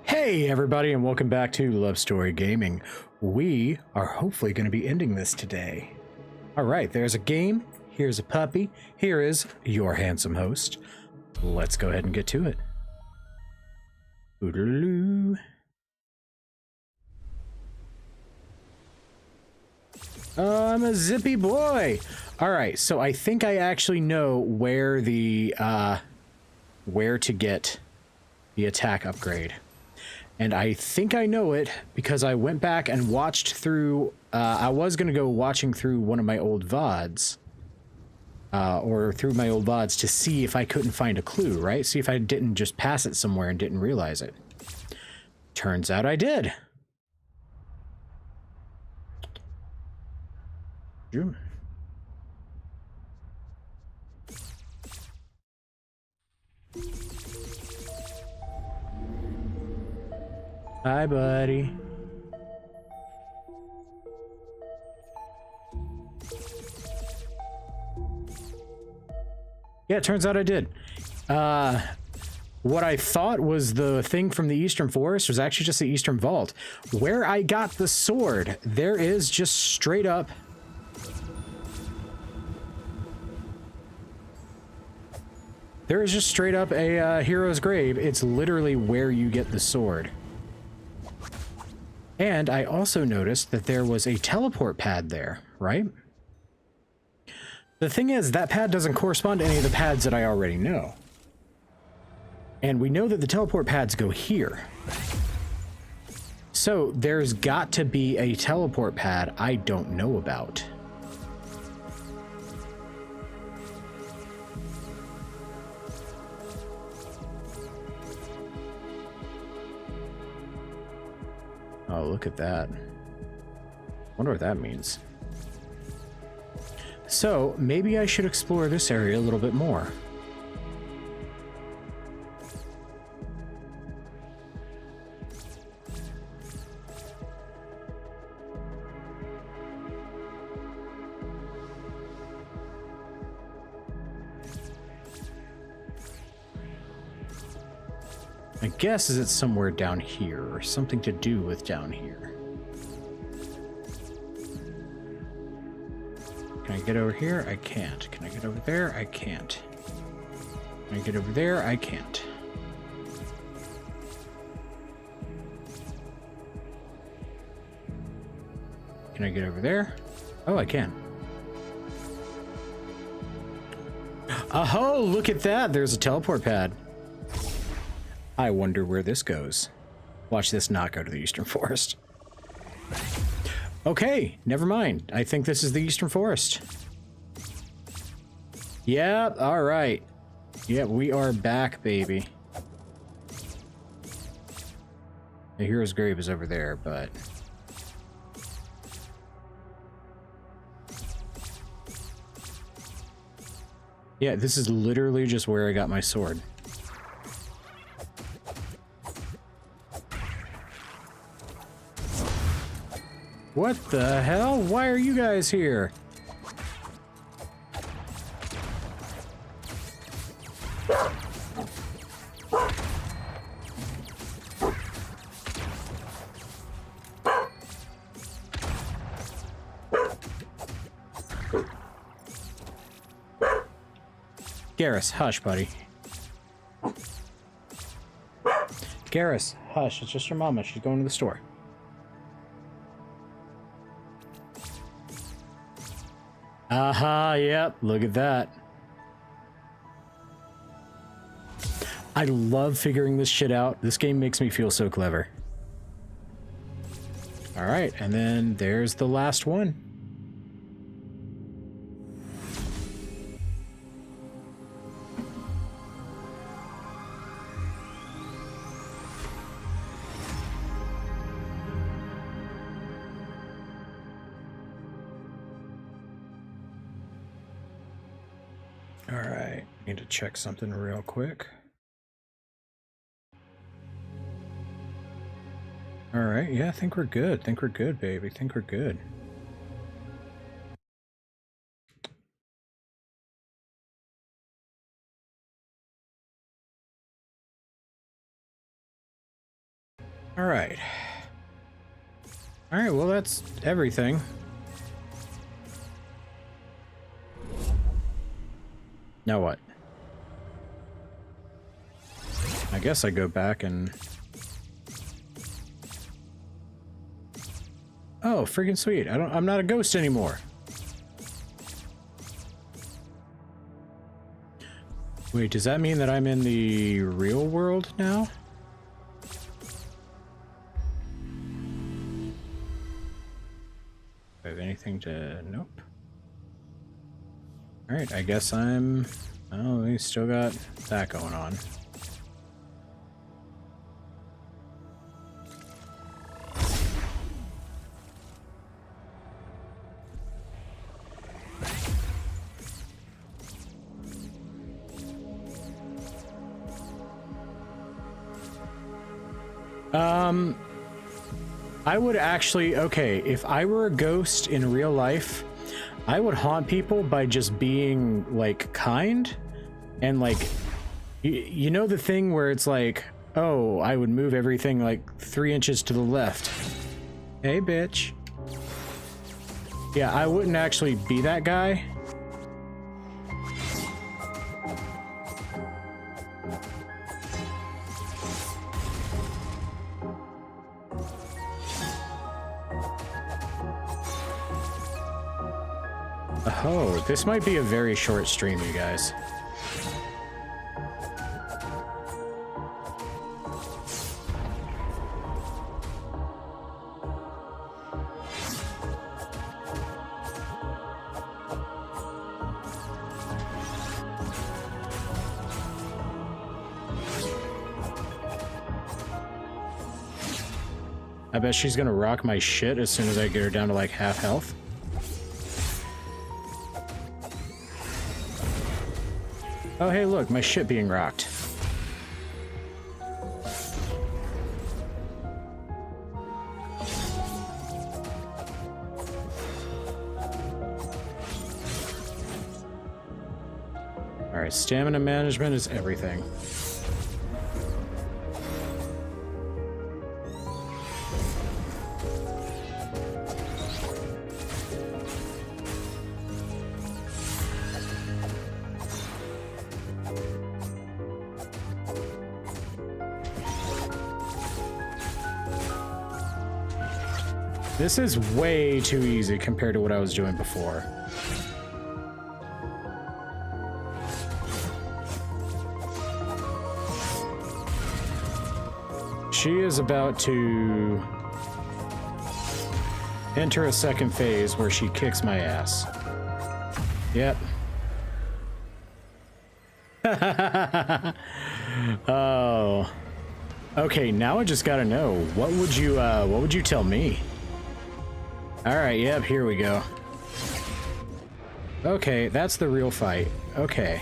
Hey everybody, and welcome back to Love Story Gaming. We are hopefully going to be ending this today. Alright, there's a game, here's a puppy, here is your handsome host. Let's go ahead and get to it. Oodaloo. I'm a zippy boy. Alright, so I think I actually know where the where to get the attack upgrade. And I think I know it because I went back and watched through, I was going to go watching through one of my old VODs, or through my old VODs to see if I couldn't find a clue, right? See if I didn't just pass it somewhere and didn't realize it. Turns out I did. Hi, buddy. Yeah, it turns out I did. What I thought was the thing from the Eastern Forest was actually just the Eastern Vault. Where I got the sword, there is just straight up... There is just straight up a hero's grave. It's literally where you get the sword. And I also noticed that there was a teleport pad there, right? The thing is, that pad doesn't correspond to any of the pads that I already know. And we know that the teleport pads go here. So there's got to be a teleport pad I don't know about. Oh, look at that. Wonder what that means. So, maybe I should explore this area a little bit more. My guess is it's somewhere down here, or something to do with down here. Can I get over here? I can't. Can I get over there? I can't. Can I get over there? I can't. Can I get over there? Oh, I can. Oh, look at that! There's a teleport pad. I wonder where this goes. Watch this not go to the Eastern Forest. Okay, never mind. I think this is the Eastern Forest. Yep, alright. Yep, we are back, baby. The hero's grave is over there, but... yeah, this is literally just where I got my sword. What the hell? Why are you guys here? Garrus, hush, buddy. Garrus, hush. It's just your mama. She's going to the store. Aha, yep, look at that. I love figuring this shit out. This game makes me feel so clever. Alright, and then there's the last one. Alright, need to check something real quick. Alright, yeah, I think we're good. Think we're good, baby. Think we're good. All right. All right, well, that's everything. Now what? I guess I go back and... Oh, freaking sweet. I'm not a ghost anymore. Wait, does that mean that I'm in the real world now? Do I have anything to... Nope. Alright, I guess I'm... Oh, we still got that going on. I would actually, okay, if I were a ghost in real life, I would haunt people by just being, like, kind, and, like, you know the thing where it's like, oh, I would move everything, like, 3 inches to the left. Hey, bitch. Yeah, I wouldn't actually be that guy. Oh, this might be a very short stream, you guys. I bet she's gonna rock my shit as soon as I get her down to like half health. Oh, hey, look, my shit being rocked. All right, stamina management is everything. This is way too easy compared to what I was doing before. She is about to enter a second phase where she kicks my ass. Yep. Oh. Okay, now I just gotta know. What would you tell me? Alright, yep, here we go. Okay, that's the real fight. Okay.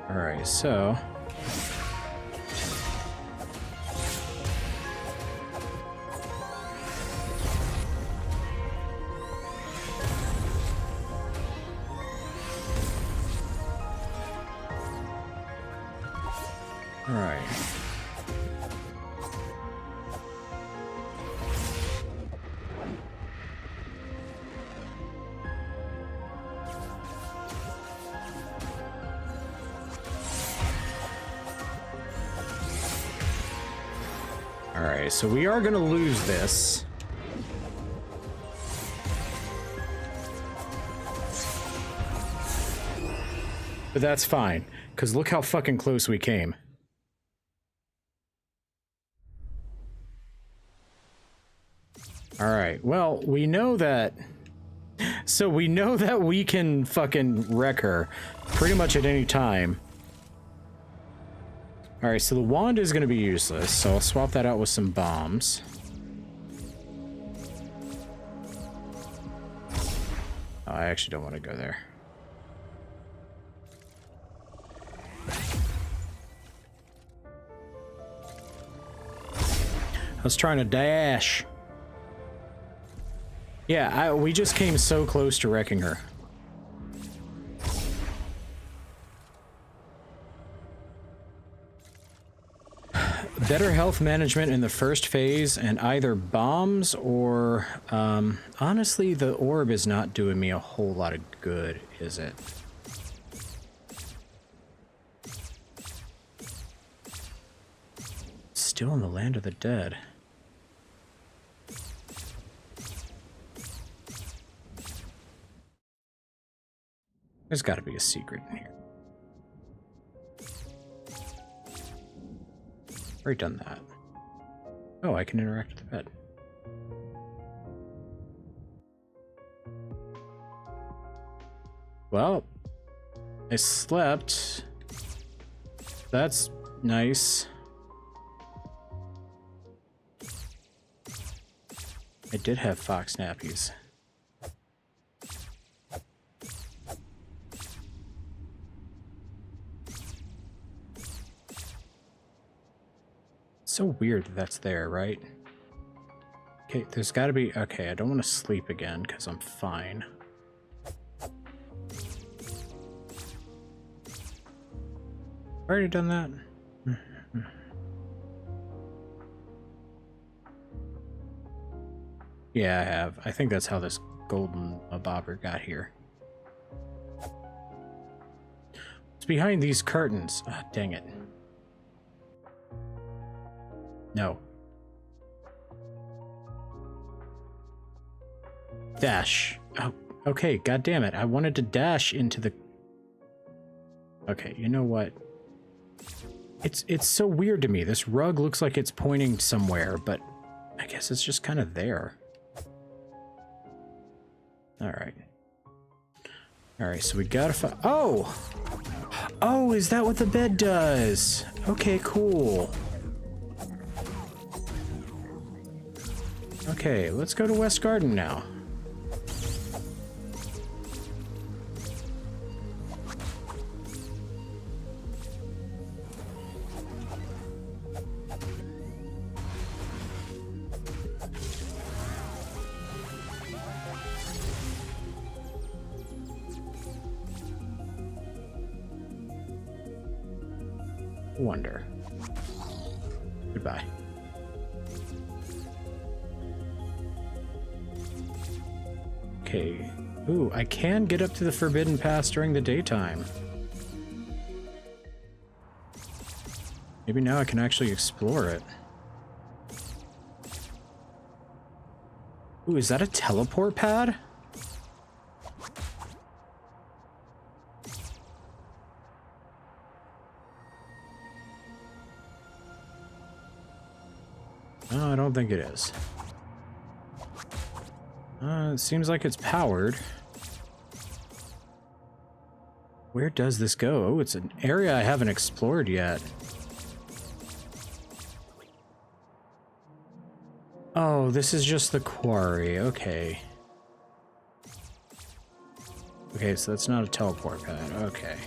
Alright, so... Alright. Alright, so we are gonna lose this. But that's fine, because look how fucking close we came. Alright, well, we know that... So we know that we can fucking wreck her pretty much at any time. Alright, so the wand is going to be useless, so I'll swap that out with some bombs. Oh, I actually don't want to go there. I was trying to dash. Yeah, we just came so close to wrecking her. Better health management in the first phase and either bombs or... honestly, the orb is not doing me a whole lot of good, is it? Still in the land of the dead. There's got to be a secret in here. Already done that. Oh, I can interact with the bed. Well, I slept. That's nice. I did have fox nappies. So weird that that's there, right? Okay, there's got to be... Okay, I don't want to sleep again because I'm fine. Already done that? Yeah, I have. I think that's how this golden bobber got here. It's behind these curtains. Ah, dang it. No. Dash. Oh, okay, god damn it. I wanted to dash into the... Okay, you know what? It's so weird to me. This rug looks like it's pointing somewhere, but I guess it's just kind of there. Alright. Alright, so we gotta find... Oh! Oh, is that what the bed does? Okay, cool. Okay, let's go to West Garden now. Wonder. Goodbye. Okay. Ooh, I can get up to the Forbidden Pass during the daytime. Maybe now I can actually explore it. Ooh, is that a teleport pad? No, I don't think it is. It seems like it's powered. Where does this go? Oh, it's an area I haven't explored yet. Oh, this is just the quarry. Okay. Okay, so that's not a teleport pad. Okay.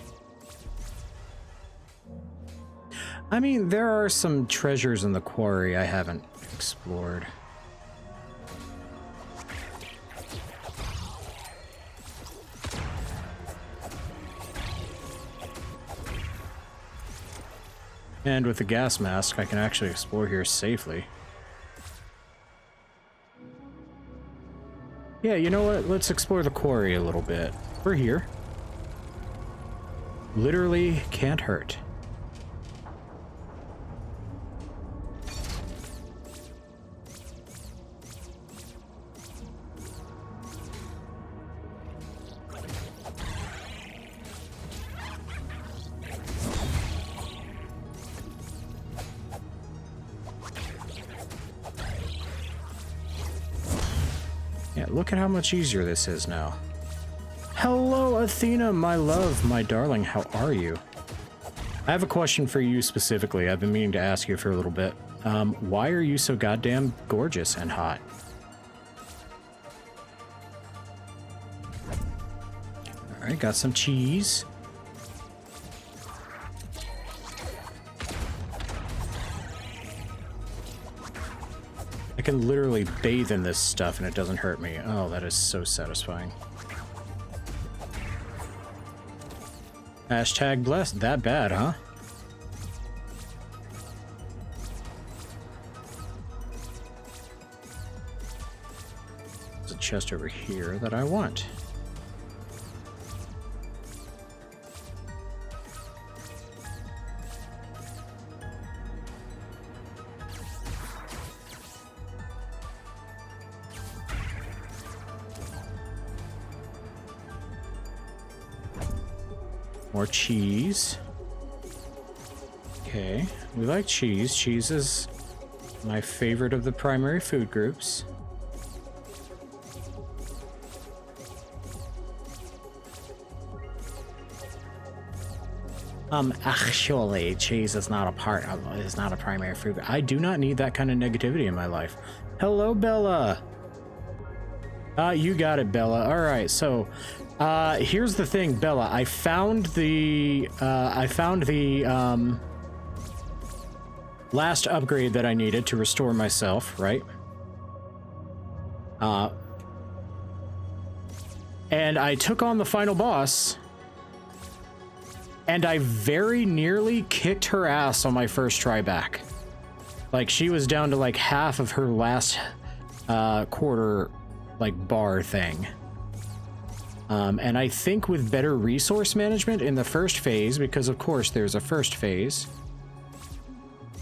I mean, there are some treasures in the quarry I haven't explored. And with the gas mask, I can actually explore here safely. Yeah, you know what? Let's explore the quarry a little bit. We're here. Literally can't hurt. Look at how much easier this is now. Hello, Athena, my love, my darling, how are you? I have a question for you specifically. I've been meaning to ask you for a little bit. Why are you so goddamn gorgeous and hot? Alright, got some cheese. I can literally bathe in this stuff and it doesn't hurt me. Oh, that is so satisfying. Hashtag blessed. That bad, huh? chest over here that I want. More cheese. Okay, we like cheese. Cheese is my favorite of the primary food groups. Actually, cheese is not a primary food. I do not need that kind of negativity in my life. Hello, Bella. You got it, Bella. All right, so here's the thing, Bella. I found the last upgrade that I needed to restore myself, right? And I took on the final boss, and I very nearly kicked her ass on my first try back. Like, she was down to like half of her last quarter, like, bar thing. And I think with better resource management in the first phase, because of course there's a first phase,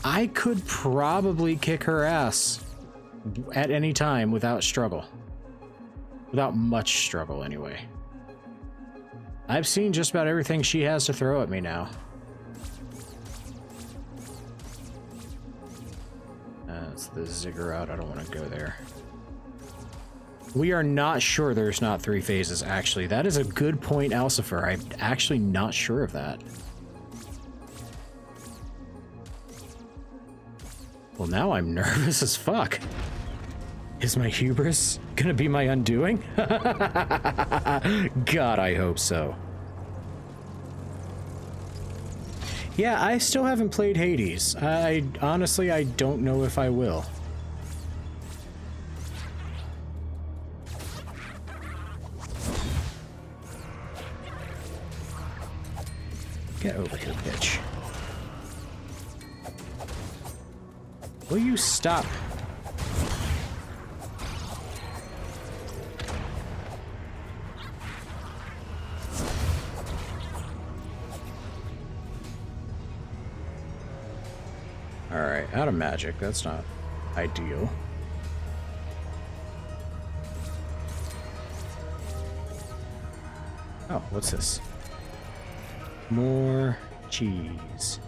I could probably kick her ass at any time without struggle. Without much struggle, anyway. I've seen just about everything she has to throw at me now. That's the ziggurat. I don't want to go there. We are not sure there's not 3 phases, actually. That is a good point, Alcifer. I'm actually not sure of that. Well, now I'm nervous as fuck. Is my hubris gonna be my undoing? God, I hope so. Yeah, I still haven't played Hades. Honestly, I don't know if I will. Get over here, bitch. Will you stop? Alright, out of magic. That's not ideal. Oh, what's this? More cheese.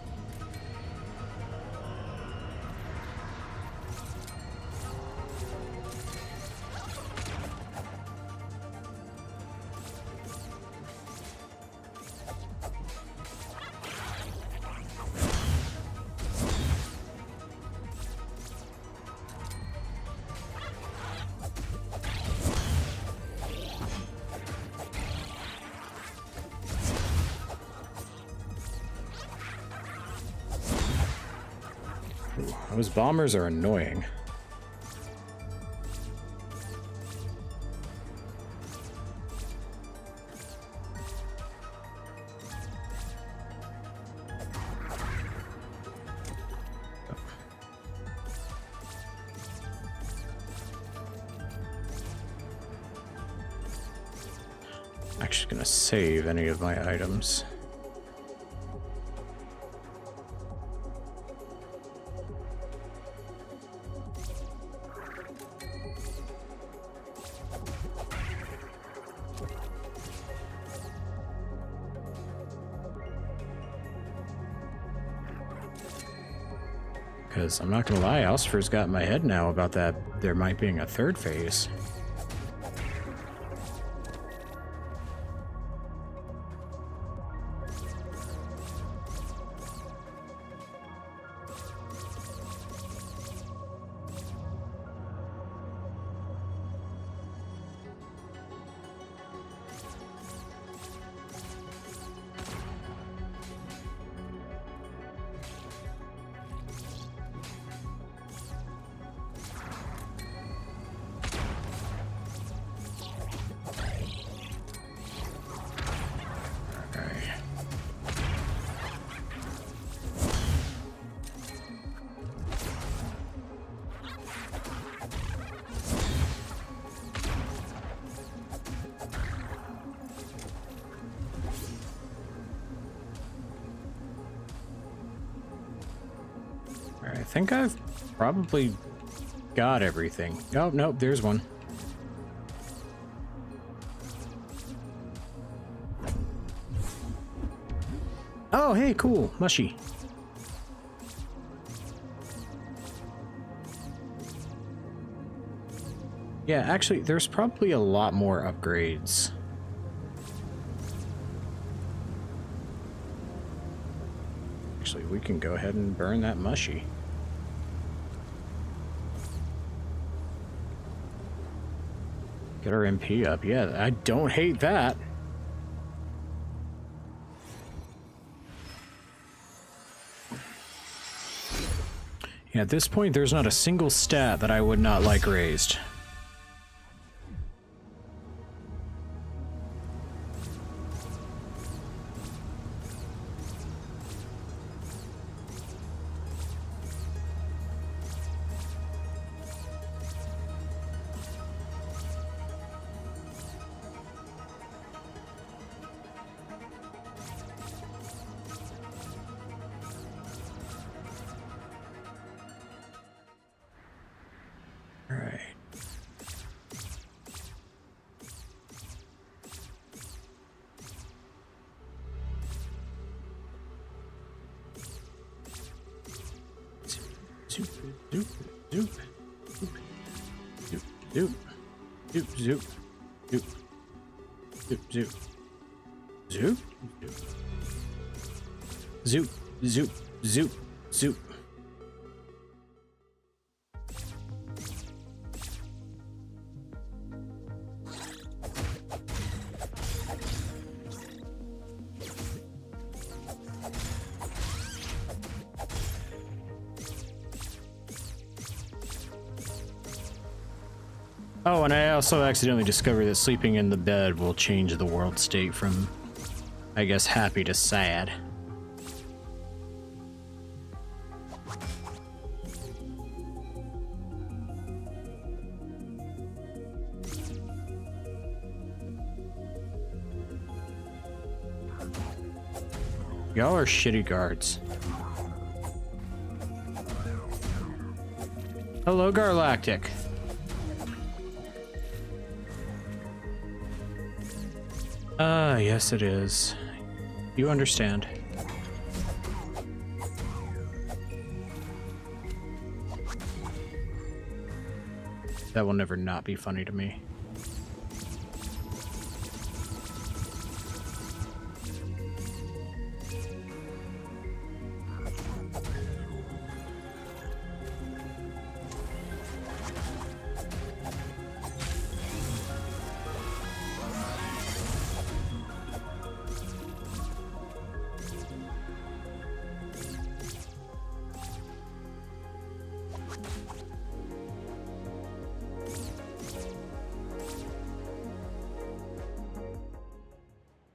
Those bombers are annoying. I'm actually gonna save any of my items. Because I'm not gonna lie, Alcifer's got in my head now about that there might being a 3rd phase. think I've probably got everything. Oh, nope, there's one. Oh, hey, cool. Mushy. Yeah, actually, there's probably a lot more upgrades. Actually, we can go ahead and burn that mushy. Get our MP up. Yeah, I don't hate that. Yeah, at this point, there's not a single stat that I would not like raised. Zoop. Zoop. Zoop. Zoop. Zoop. Zoop. Zoop. Zoop. Zoop. Oh, and I also accidentally discovered that sleeping in the bed will change the world state from, I guess, happy to sad. Y'all are shitty guards. Hello, Galactic. Yes it is. You understand. That will never not be funny to me.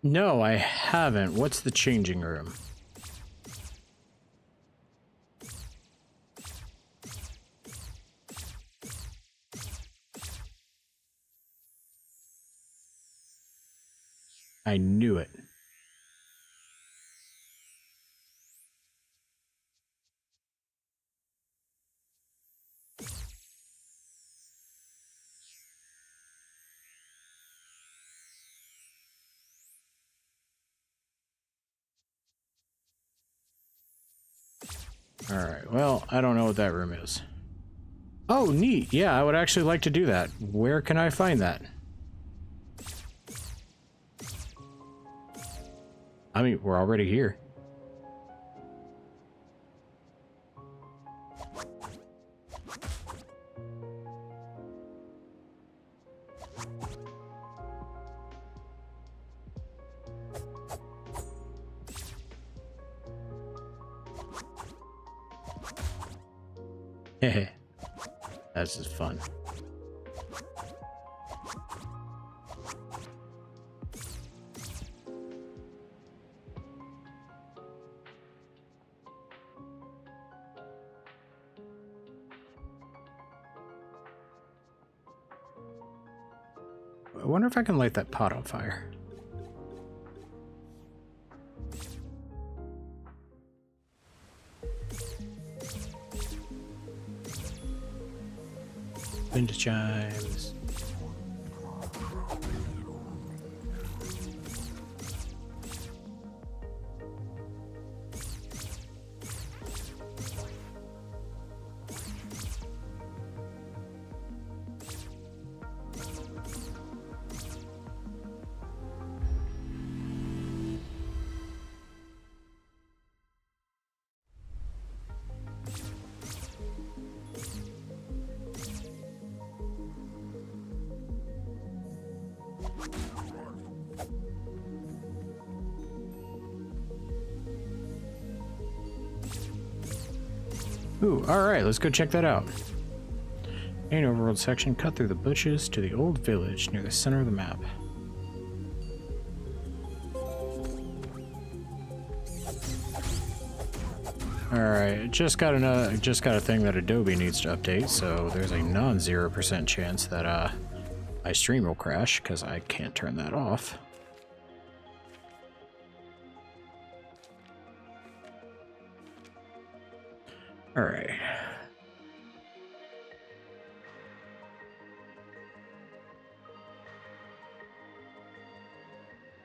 No, I haven't. What's the changing room? I knew it. Alright, well, I don't know what that room is. Oh, neat. Yeah, I would actually like to do that. Where can I find that? I mean, we're already here. Hehe. That's just fun. I wonder if I can light that pot on fire. Wind chimes. Ooh, alright, let's go check that out. Main overworld section, cut through the bushes to the old village near the center of the map. Alright, just got a thing that Adobe needs to update, so there's a non-0% chance that my stream will crash, because I can't turn that off. Alright.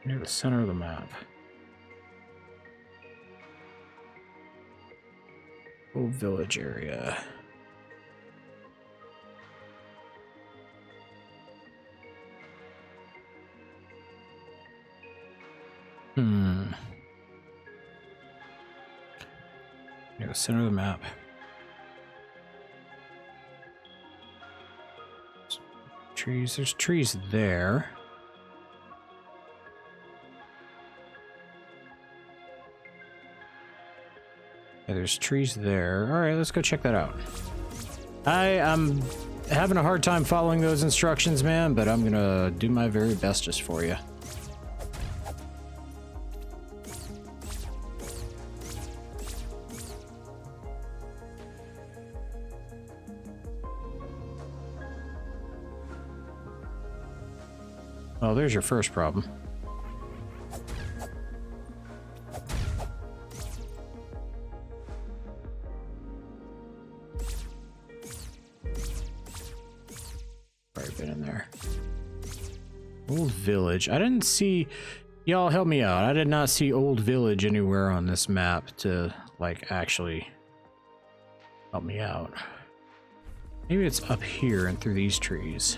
Near the center of the map. Old village area. Near the center of the map. Trees, there's trees there. Yeah, there's trees there. Alright, let's go check that out. I'm having a hard time following those instructions, man, but I'm gonna do my very bestest for you. Well, there's your first problem. Probably been in there. Old village. I didn't see... Y'all help me out. I did not see old village anywhere on this map to, like, actually help me out. Maybe it's up here and through these trees.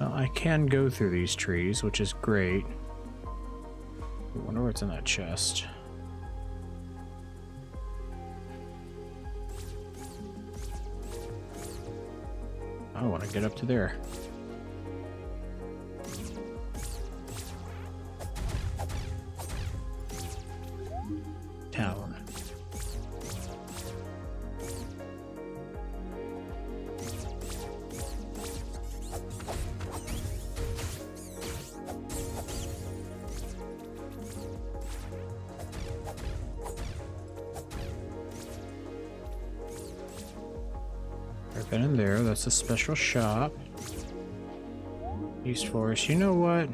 Well, I can go through these trees, which is great. I wonder what's in that chest. I want to get up to there. Town. I've been in there. That's a special shop. East Forest. You know what?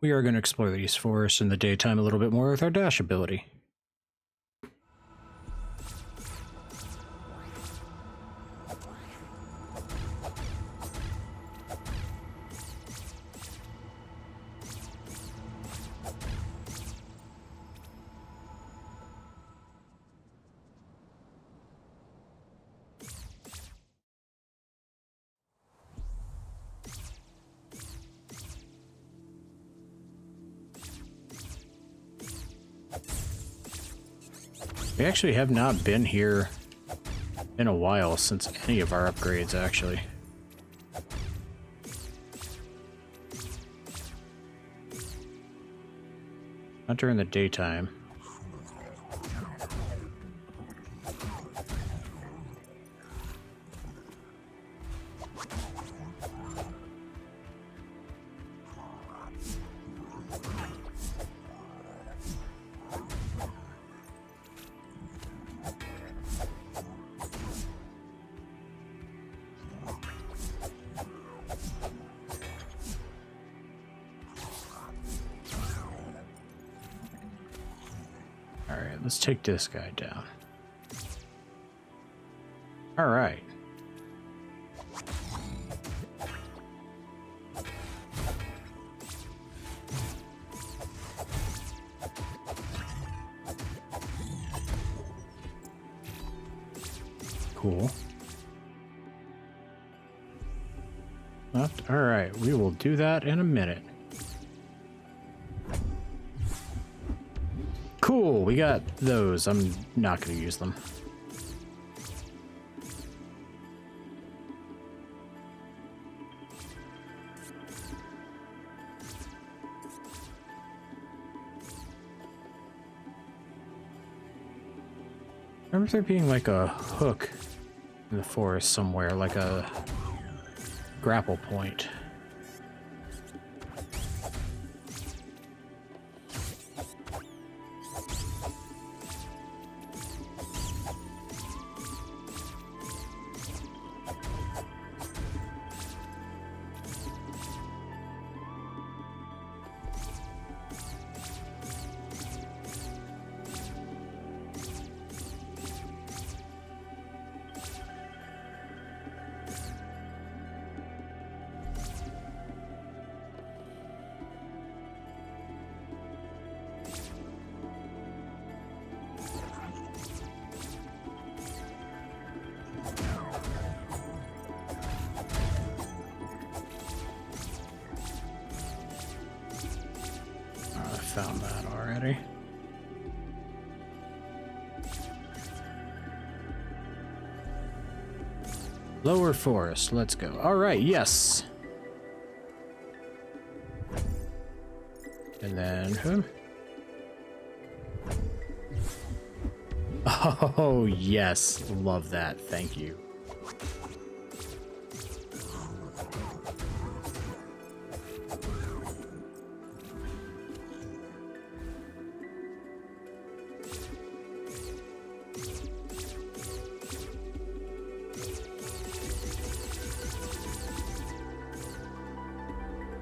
We are going to explore the East Forest in the daytime a little bit more with our dash ability. We actually have not been here in a while since any of our upgrades, actually. Not during the daytime. let's take this guy down. All right. Cool. Left. All right, we will do that in a minute. Cool, we got those. I'm not going to use them. Remember there being like a hook in the forest somewhere, like a grapple point. Found that already. Lower forest, let's go. All right, yes. And then who? Oh, yes. Love that. Thank you.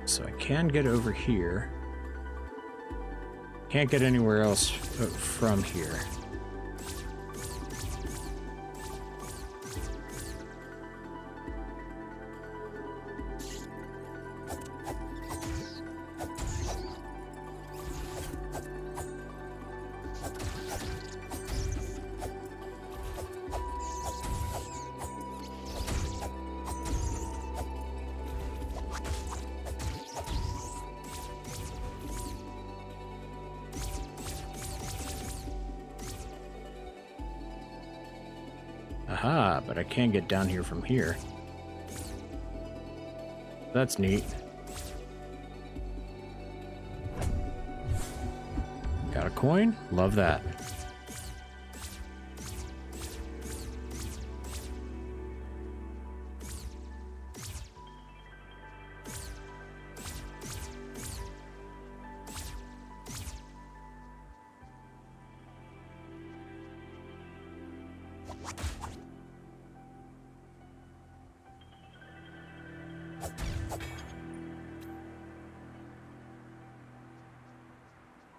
So I can get over here. Can't get anywhere else from here. Aha, but I can't get down here from here. That's neat. Got a coin? Love that.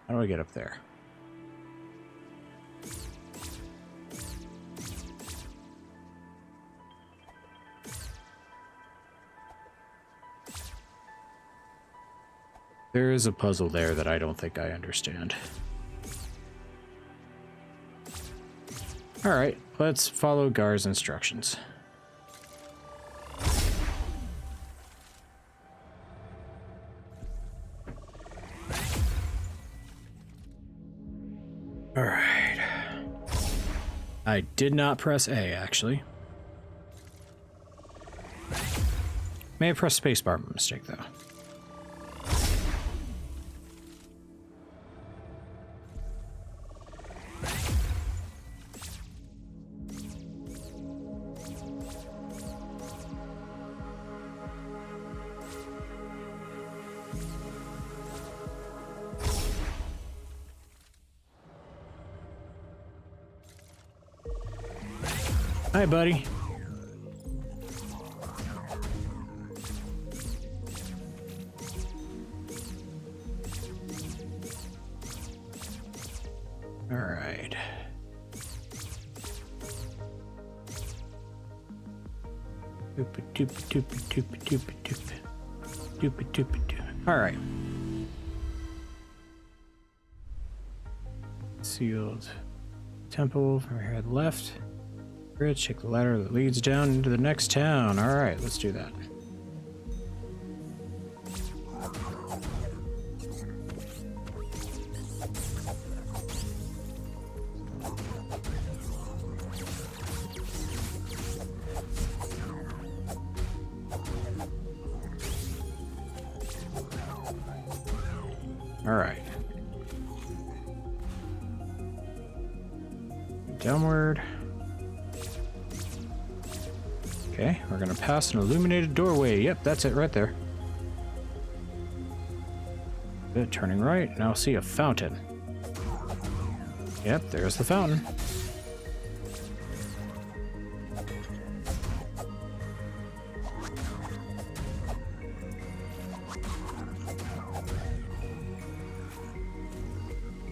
How do I get up there? There is a puzzle there that I don't think I understand. All right, let's follow Gar's instructions. All right. I did not press A, actually. May have pressed spacebar by mistake, though. Hi, buddy. All right. All right. Sealed temple from here to the left. Bridge, check the ladder that leads down into the next town. All right, let's do that. All right. Downward. Okay, we're gonna pass an illuminated doorway. Yep, that's it right there. Good, turning right. Now see a fountain. Yep, there's the fountain.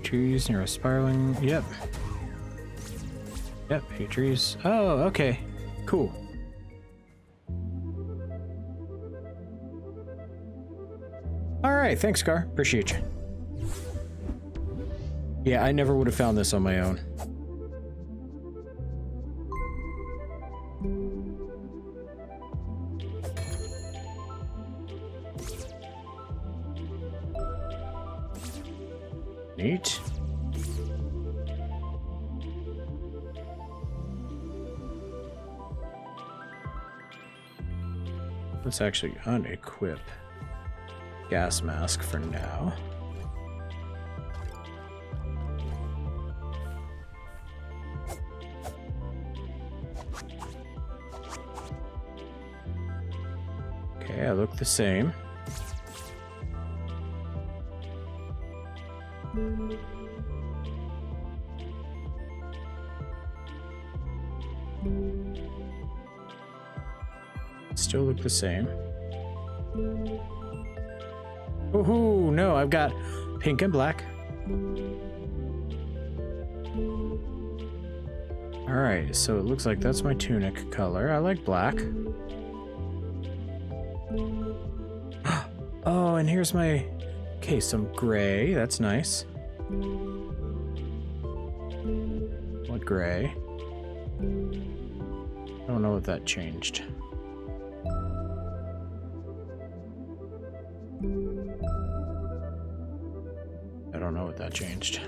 Trees near a spiraling. Yep. Yep, 8 trees. Oh, okay. Cool. Alright, thanks, Gar. Appreciate you. Yeah, I never would have found this on my own. Neat. Let's actually unequip gas mask for now. Okay, I look the same. Still look the same. Woohoo! No, I've got pink and black. Alright, so it looks like that's my tunic color. I like black. Oh, and here's my... Okay, some gray. That's nice. What gray? I don't know what that changed. I don't know what that changed.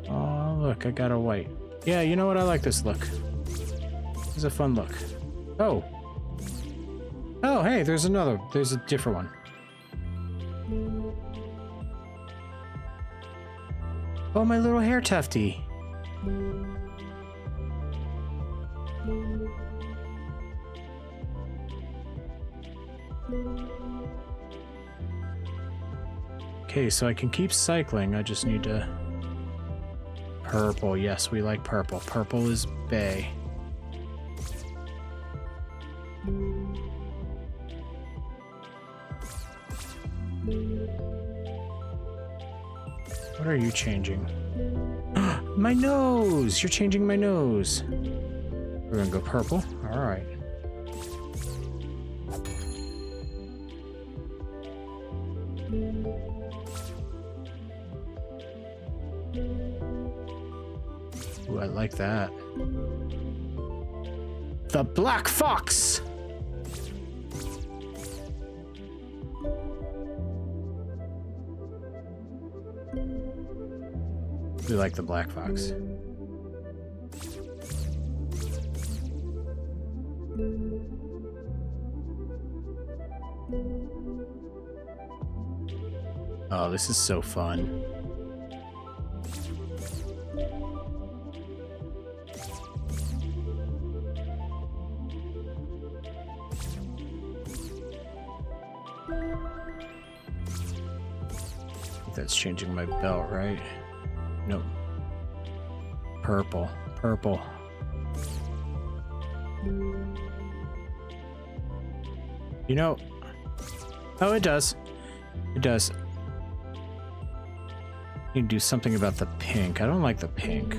Oh, look, I got a white. Yeah, you know what? I like this look. This is a fun look. Oh. Oh, hey, there's another. There's a different one. Oh, my little hair tufty. Okay, so I can keep cycling. I just need to... Purple. Yes, we like purple. Purple is bae. What are you changing? My nose! You're changing my nose. We're gonna go purple. All right. Ooh, I like that. The Black Fox! We like the Black Fox. Oh, this is so fun. That's changing my belt, right? Nope. Purple. Purple. You know, Oh, it does. It does. You do something about the pink. I don't like the pink.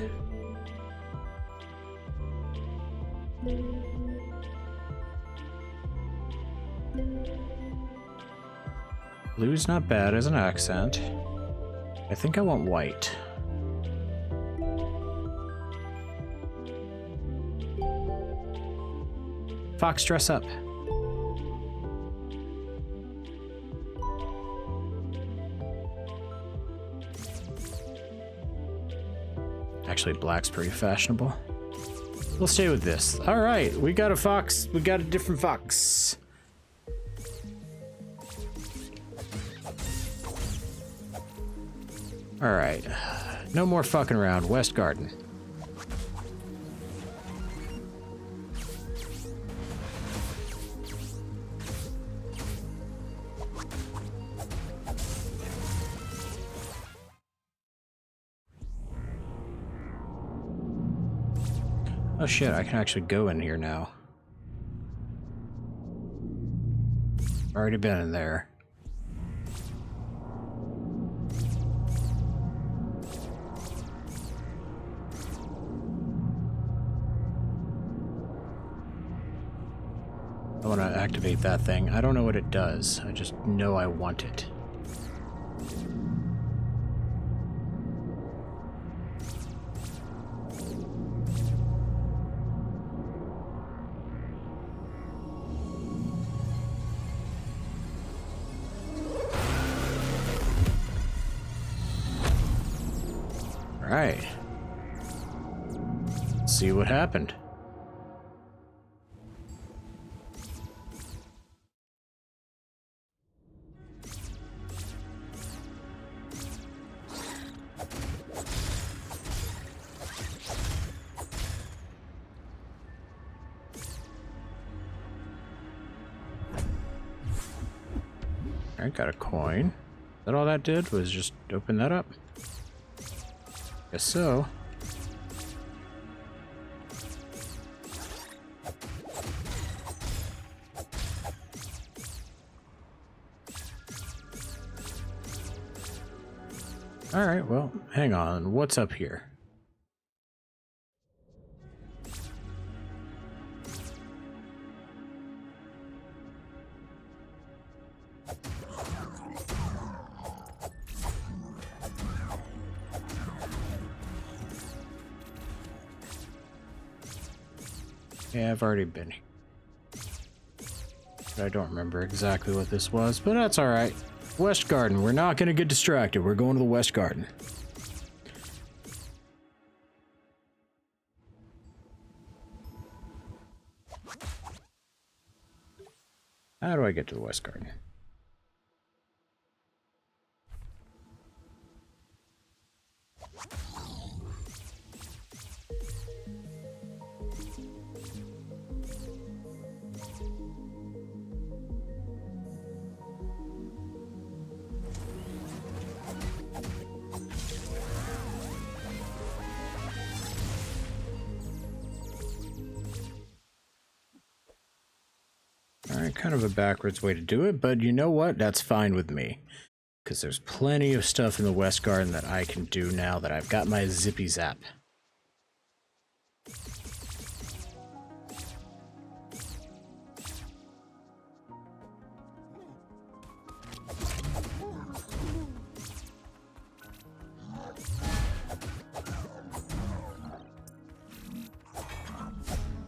Blue's not bad as an accent. I think I want white. Fox, dress up. Actually, black's pretty fashionable. We'll stay with this. All right, we got a fox. We got a different fox. All right, no more fucking around. West Garden. Oh shit, I can actually go in here now. Already been in there. I want to activate that thing. I don't know what it does. I just know I want it. Alright. See what happened. Alright, got a coin. Is that all that did? Was just open that up? Guess so. Alright, well, hang on. What's up here? Yeah, I've already been here. But I don't remember exactly what this was, but that's alright. West Garden. We're not going to get distracted. We're going to the West Garden. How do I get to the West Garden? Alright, kind of a backwards way to do it, but you know what? That's fine with me. Because there's plenty of stuff in the West Garden that I can do now that I've got my zippy zap.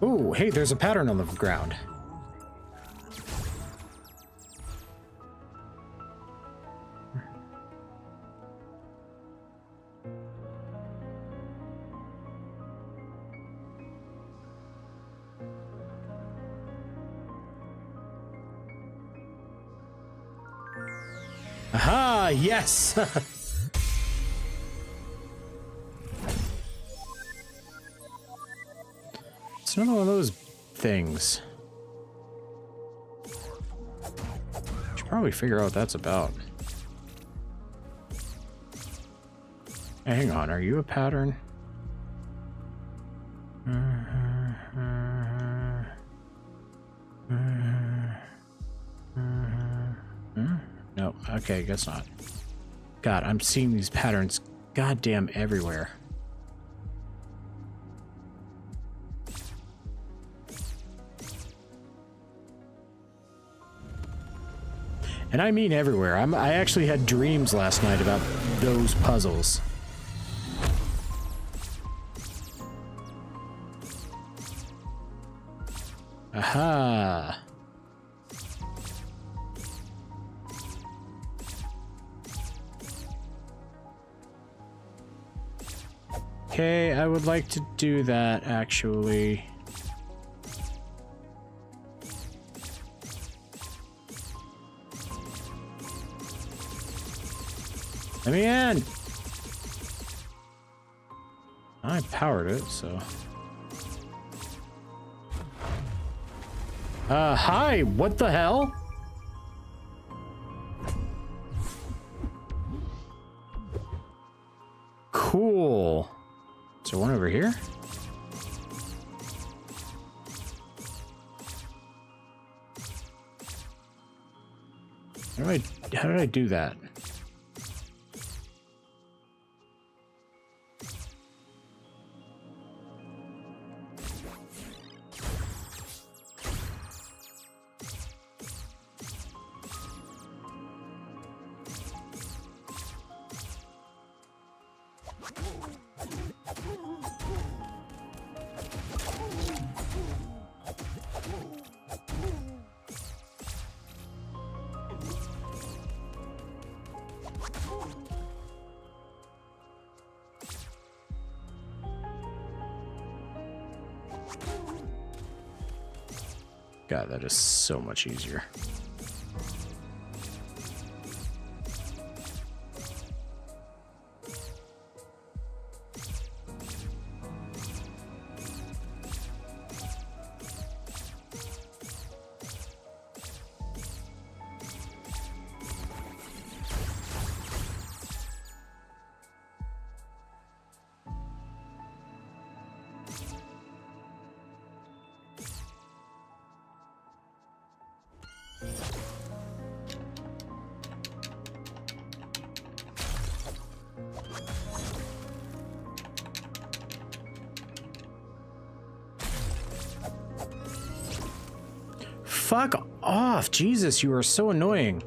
Ooh, hey, there's a pattern on the ground. Aha, yes! It's another one of those things. Should probably figure out what that's about. Hey, hang on, are you a pattern? Nope. Okay, guess not. God, I'm seeing these patterns goddamn everywhere. And I mean everywhere. I actually had dreams last night about those puzzles. Aha! Okay, I would like to do that, actually. Let me in! I powered it, so... hi! What the hell? Cool. Is there one over here? How did I do that? God, that is so much easier. Fuck off! Jesus, you are so annoying.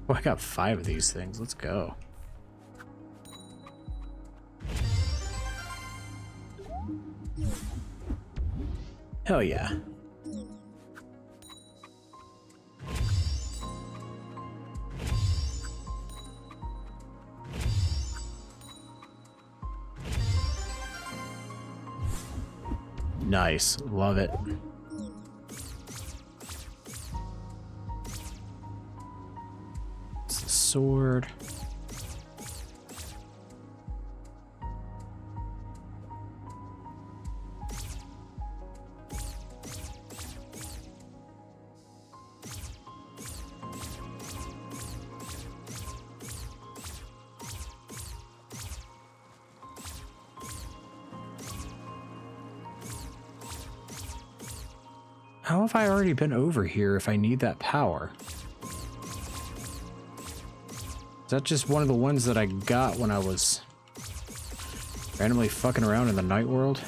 Oh, I got 5 of these things. Let's go. Hell yeah. Nice. Love it. It's the sword. How have I already been over here if I need that power? Is that just one of the ones that I got when I was randomly fucking around in the night world?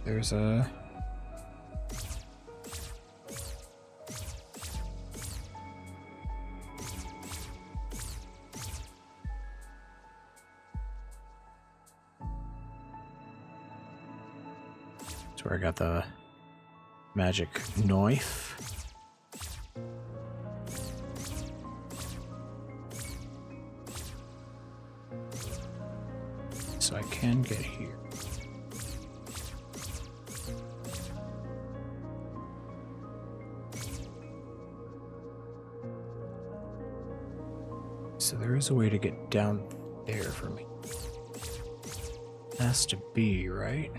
There's a... That's where I got the magic knife. So I can get here. So there is a way to get down there for me. Has to be, right?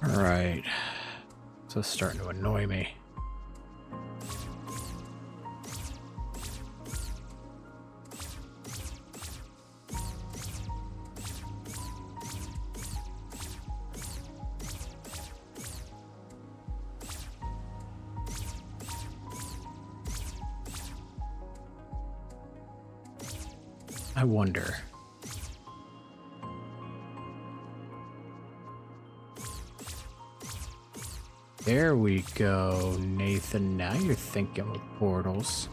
Alright, so it's starting to annoy me. I wonder. There we go, Nathan. Now you're thinking with portals.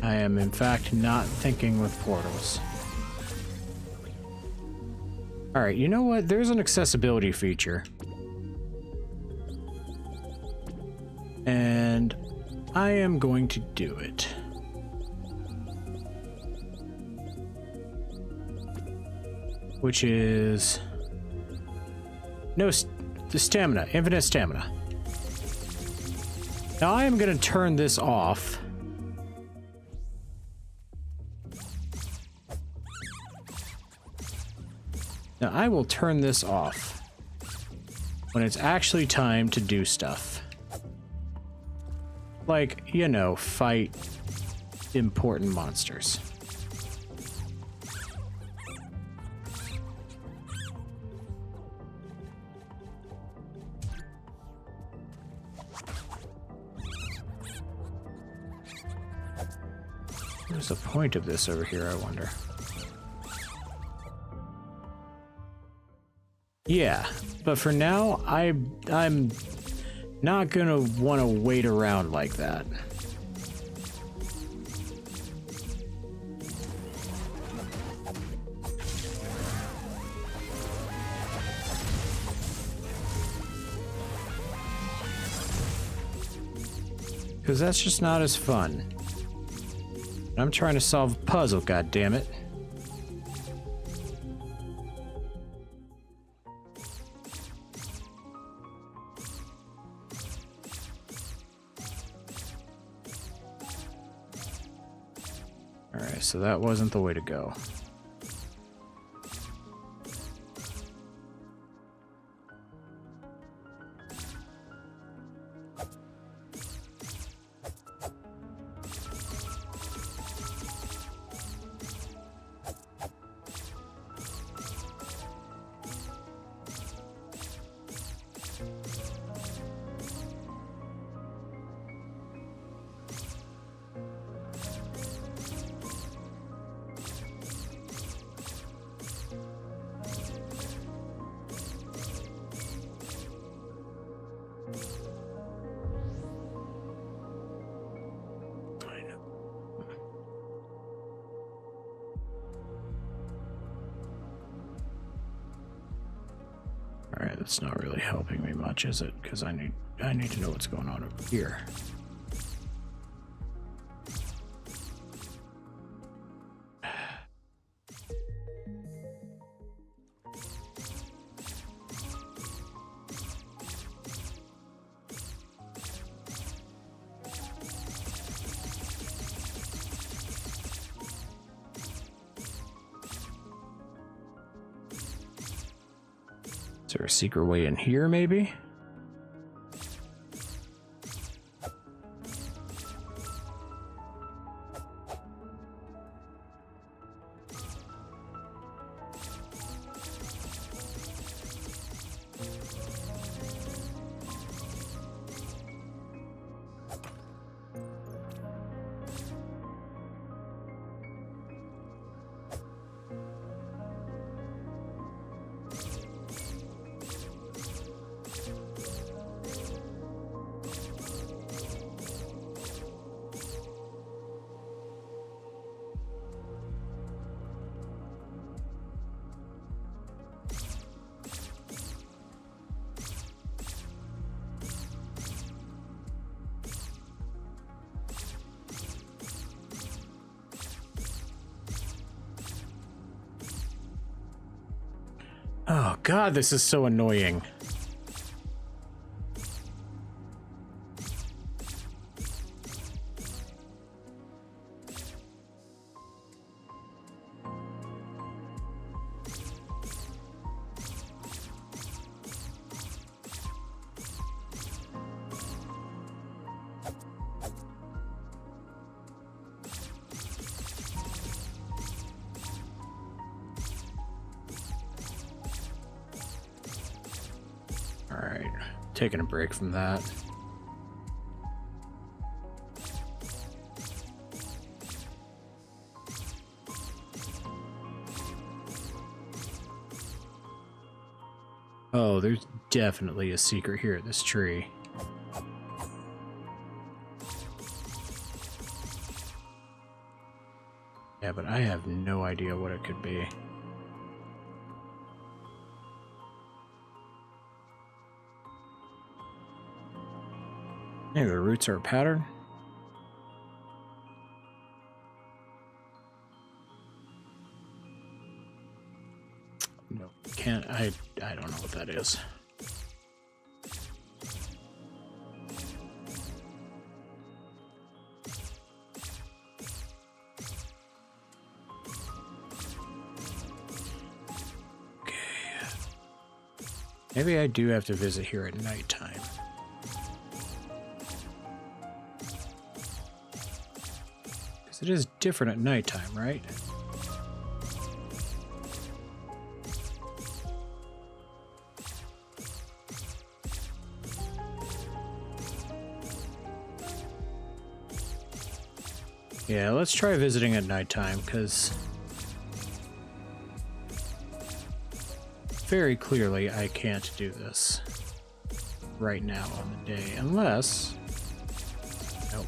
I am, in fact, not thinking with portals. Alright, you know what? There's an accessibility feature. And I am going to do it. Which is... No, the stamina. Infinite stamina. Now I am going to turn this off. Now I will turn this off when it's actually time to do stuff. Like, you know, fight important monsters. What's the point of this over here, I wonder? Yeah, but for now, I'm not gonna want to wait around like that. Because that's just not as fun. I'm trying to solve a puzzle, goddammit. Alright, so that wasn't the way to go. Alright, that's not really helping me much, is it? Because I need to know what's going on over here. there a secret way in here, maybe? Oh god, this is so annoying. Alright, taking a break from that. Oh, there's definitely a secret here at this tree. Yeah, but I have no idea what it could be. Maybe the roots are a pattern? No, can't. I don't know what that is. Okay. Maybe I do have to visit here at nighttime. It is different at nighttime, right? Yeah, let's try visiting at nighttime, because very clearly I can't do this right now on the day, unless... Nope.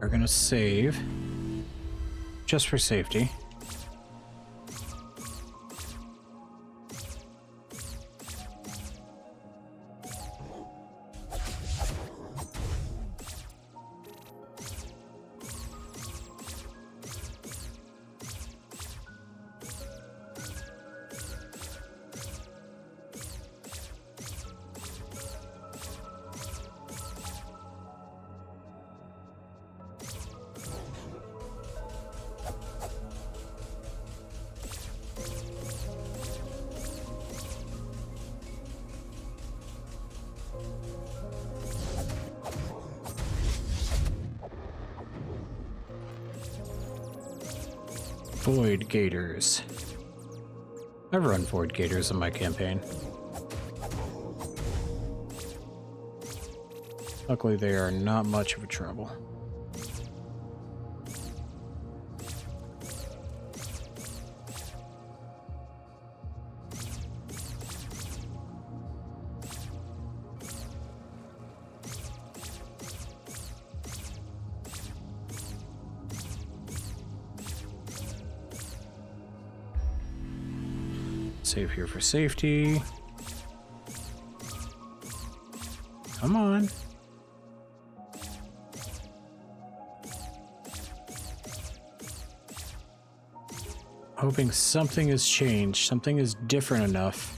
We're gonna save just for safety. Void Gators. I've run Void Gators in my campaign. Luckily, they are not much of a trouble. Save here for safety. Come on. Hoping something has changed. Something is different enough.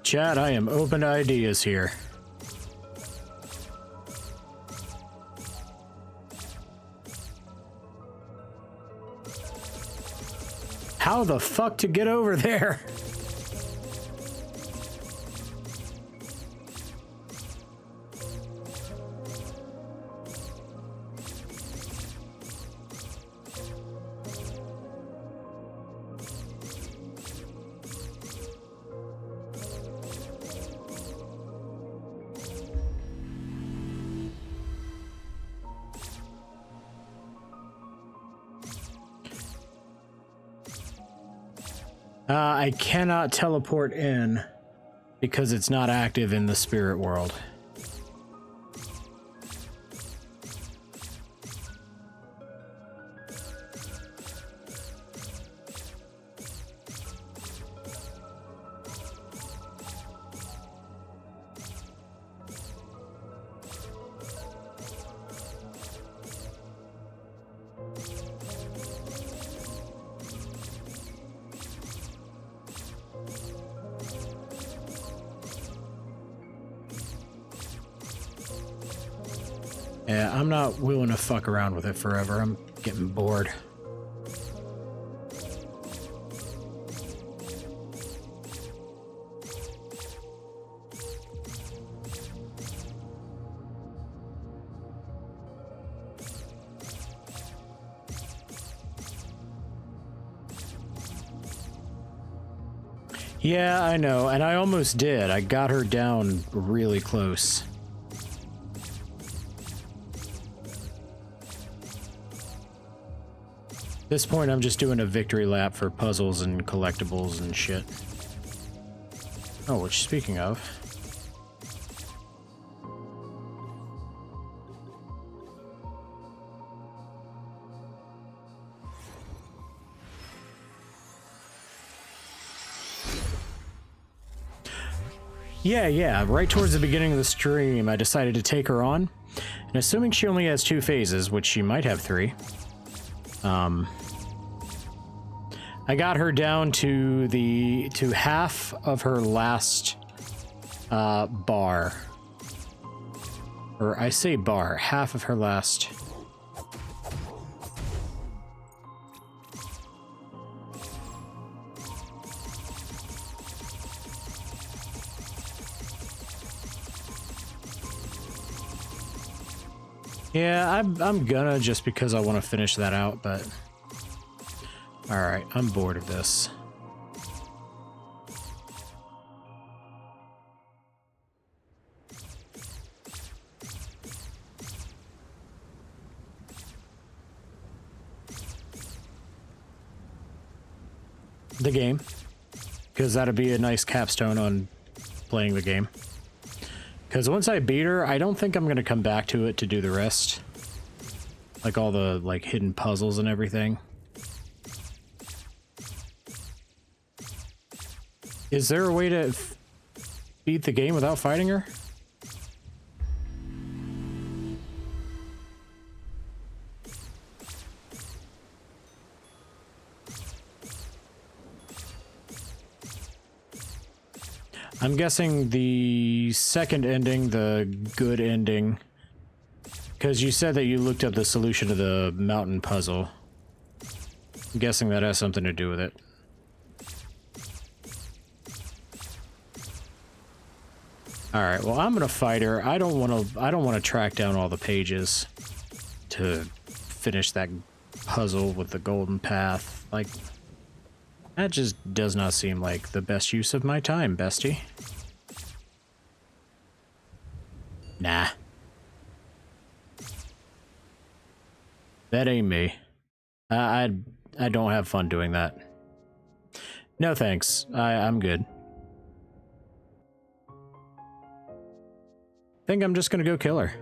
Chat, I am open to ideas here. How the fuck to get over there? I cannot teleport in because it's not active in the spirit world. Yeah, I'm not willing to fuck around with it forever. I'm getting bored. Yeah, I know, and I almost did. I got her down really close. At this point, I'm just doing a victory lap for puzzles and collectibles and shit. Oh, which, speaking of... Yeah, right towards the beginning of the stream, I decided to take her on. And assuming she only has 2 phases, which she might have 3, I got her down to half of her last bar. Or I say bar, half of her last... Yeah, I'm gonna, just because I want to finish that out, but... Alright, I'm bored of this. The game. Because that'd be a nice capstone on playing the game. Because once I beat her, I don't think I'm going to come back to it to do the rest. Like all the like hidden puzzles and everything. Is there a way to beat the game without fighting her? I'm guessing the second ending, the good ending, because you said that you looked up the solution to the mountain puzzle. I'm guessing that has something to do with it. Alright, well, I'm gonna fight her. I don't wanna track down all the pages to finish that puzzle with the golden path. Like, that just does not seem like the best use of my time, bestie. Nah. That ain't me. I don't have fun doing that. No thanks. I'm good. Think I'm just gonna go kill her.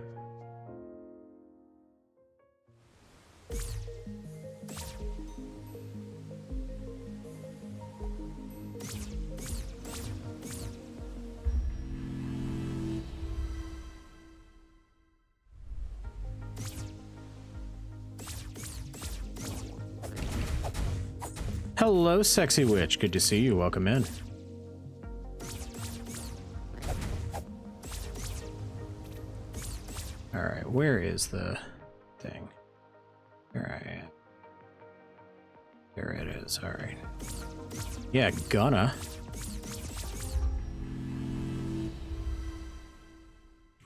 Hello, sexy witch. Good to see you. Welcome in. Alright, where is the thing? There I am. There it is. Alright. Yeah, gonna.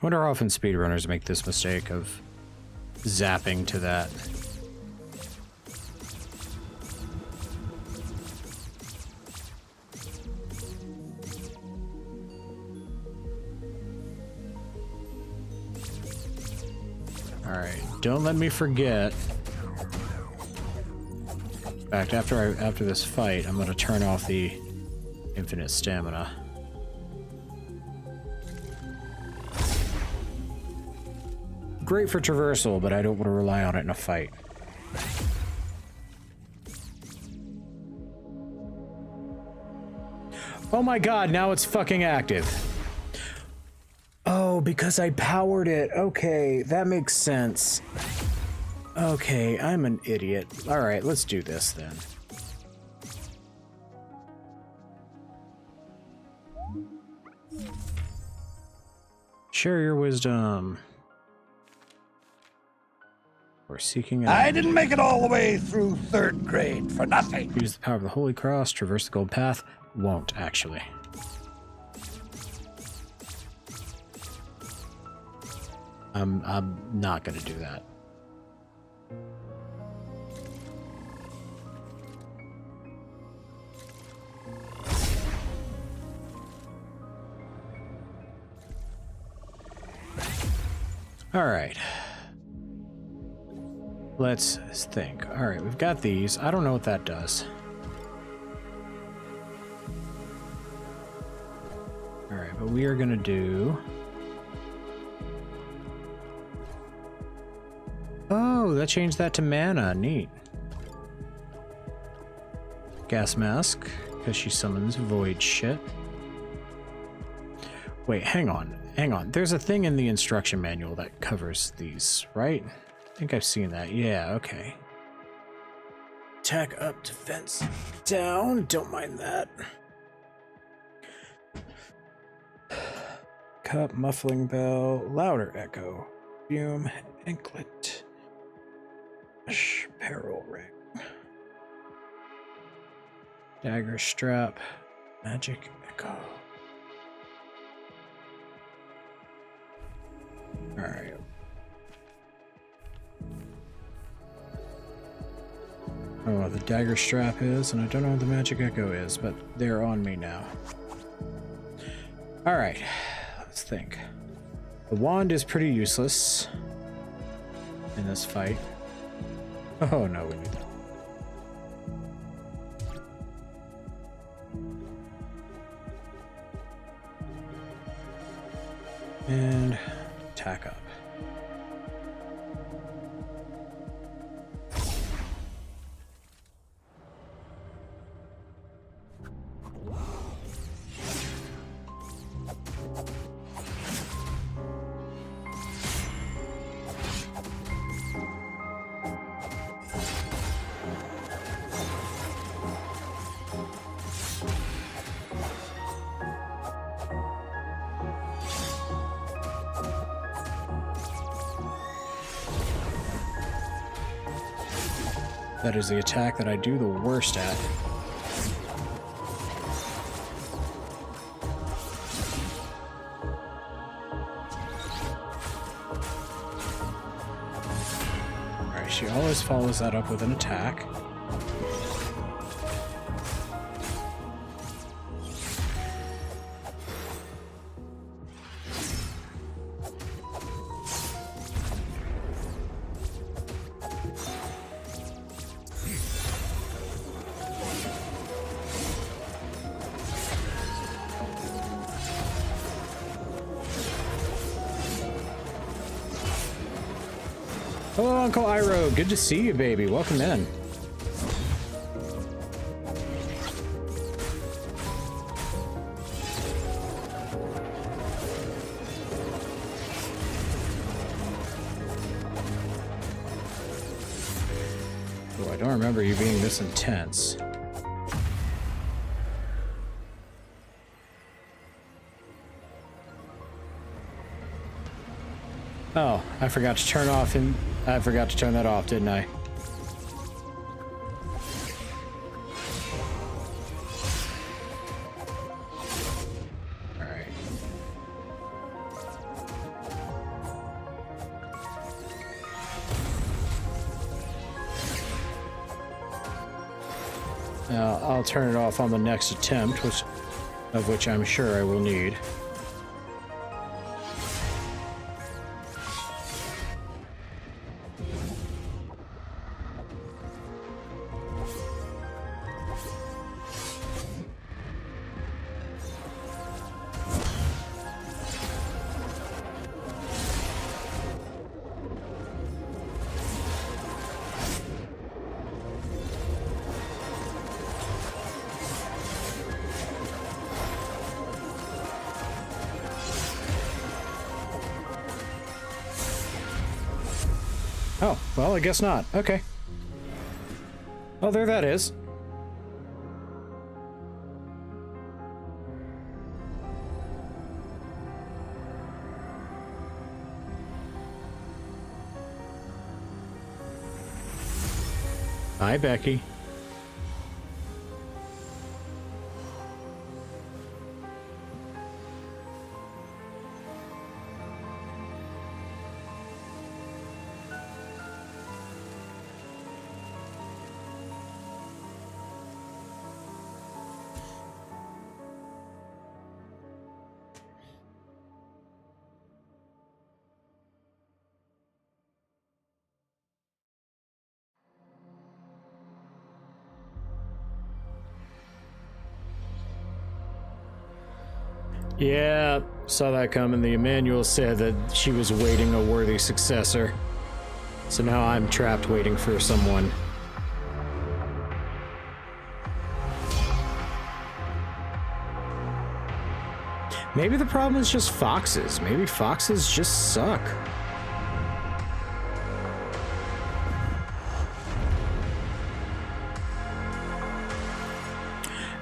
I wonder how often speedrunners make this mistake of zapping to that. Alright, don't let me forget. In fact, after this fight, I'm gonna turn off the infinite stamina. Great for traversal, but I don't want to rely on it in a fight. Oh my god, now it's fucking active. Oh, because I powered it. Okay, that makes sense. Okay, I'm an idiot. Alright, let's do this then. Share your wisdom. We're seeking. I didn't make it all the way through 3rd grade for nothing. Use the power of the Holy Cross, traverse the gold path. Won't, actually. I'm not gonna do that. All right. Let's think. All right, we've got these. I don't know what that does. All right, but we are gonna do... Oh, that changed that to mana. Neat. Gas mask, because she summons void shit. Wait, hang on. Hang on. There's a thing in the instruction manual that covers these, right? I think I've seen that. Yeah, okay. Attack up, defense down. Don't mind that. Cup, muffling bell, louder echo, fume, anklet, peril ring, dagger strap, magic echo. All right. Oh, the dagger strap is, and I don't know what the magic echo is, but they're on me now. All right. Let's think. The wand is pretty useless in this fight. Oh no, we need that. And tack up. That is the attack that I do the worst at. Alright, she always follows that up with an attack. Hello, Uncle Iroh. Good to see you, baby. Welcome in. Oh, I don't remember you being this intense. Oh, I forgot to turn off and I forgot to turn that off, didn't I? All right. Now, I'll turn it off on the next attempt, of which I'm sure I will need. Oh, well, I guess not. Okay. Oh, there that is. Hi, Becky. Yeah, saw that coming. The manual said that she was waiting a worthy successor. So now I'm trapped waiting for someone. Maybe the problem is just foxes. Maybe foxes just suck.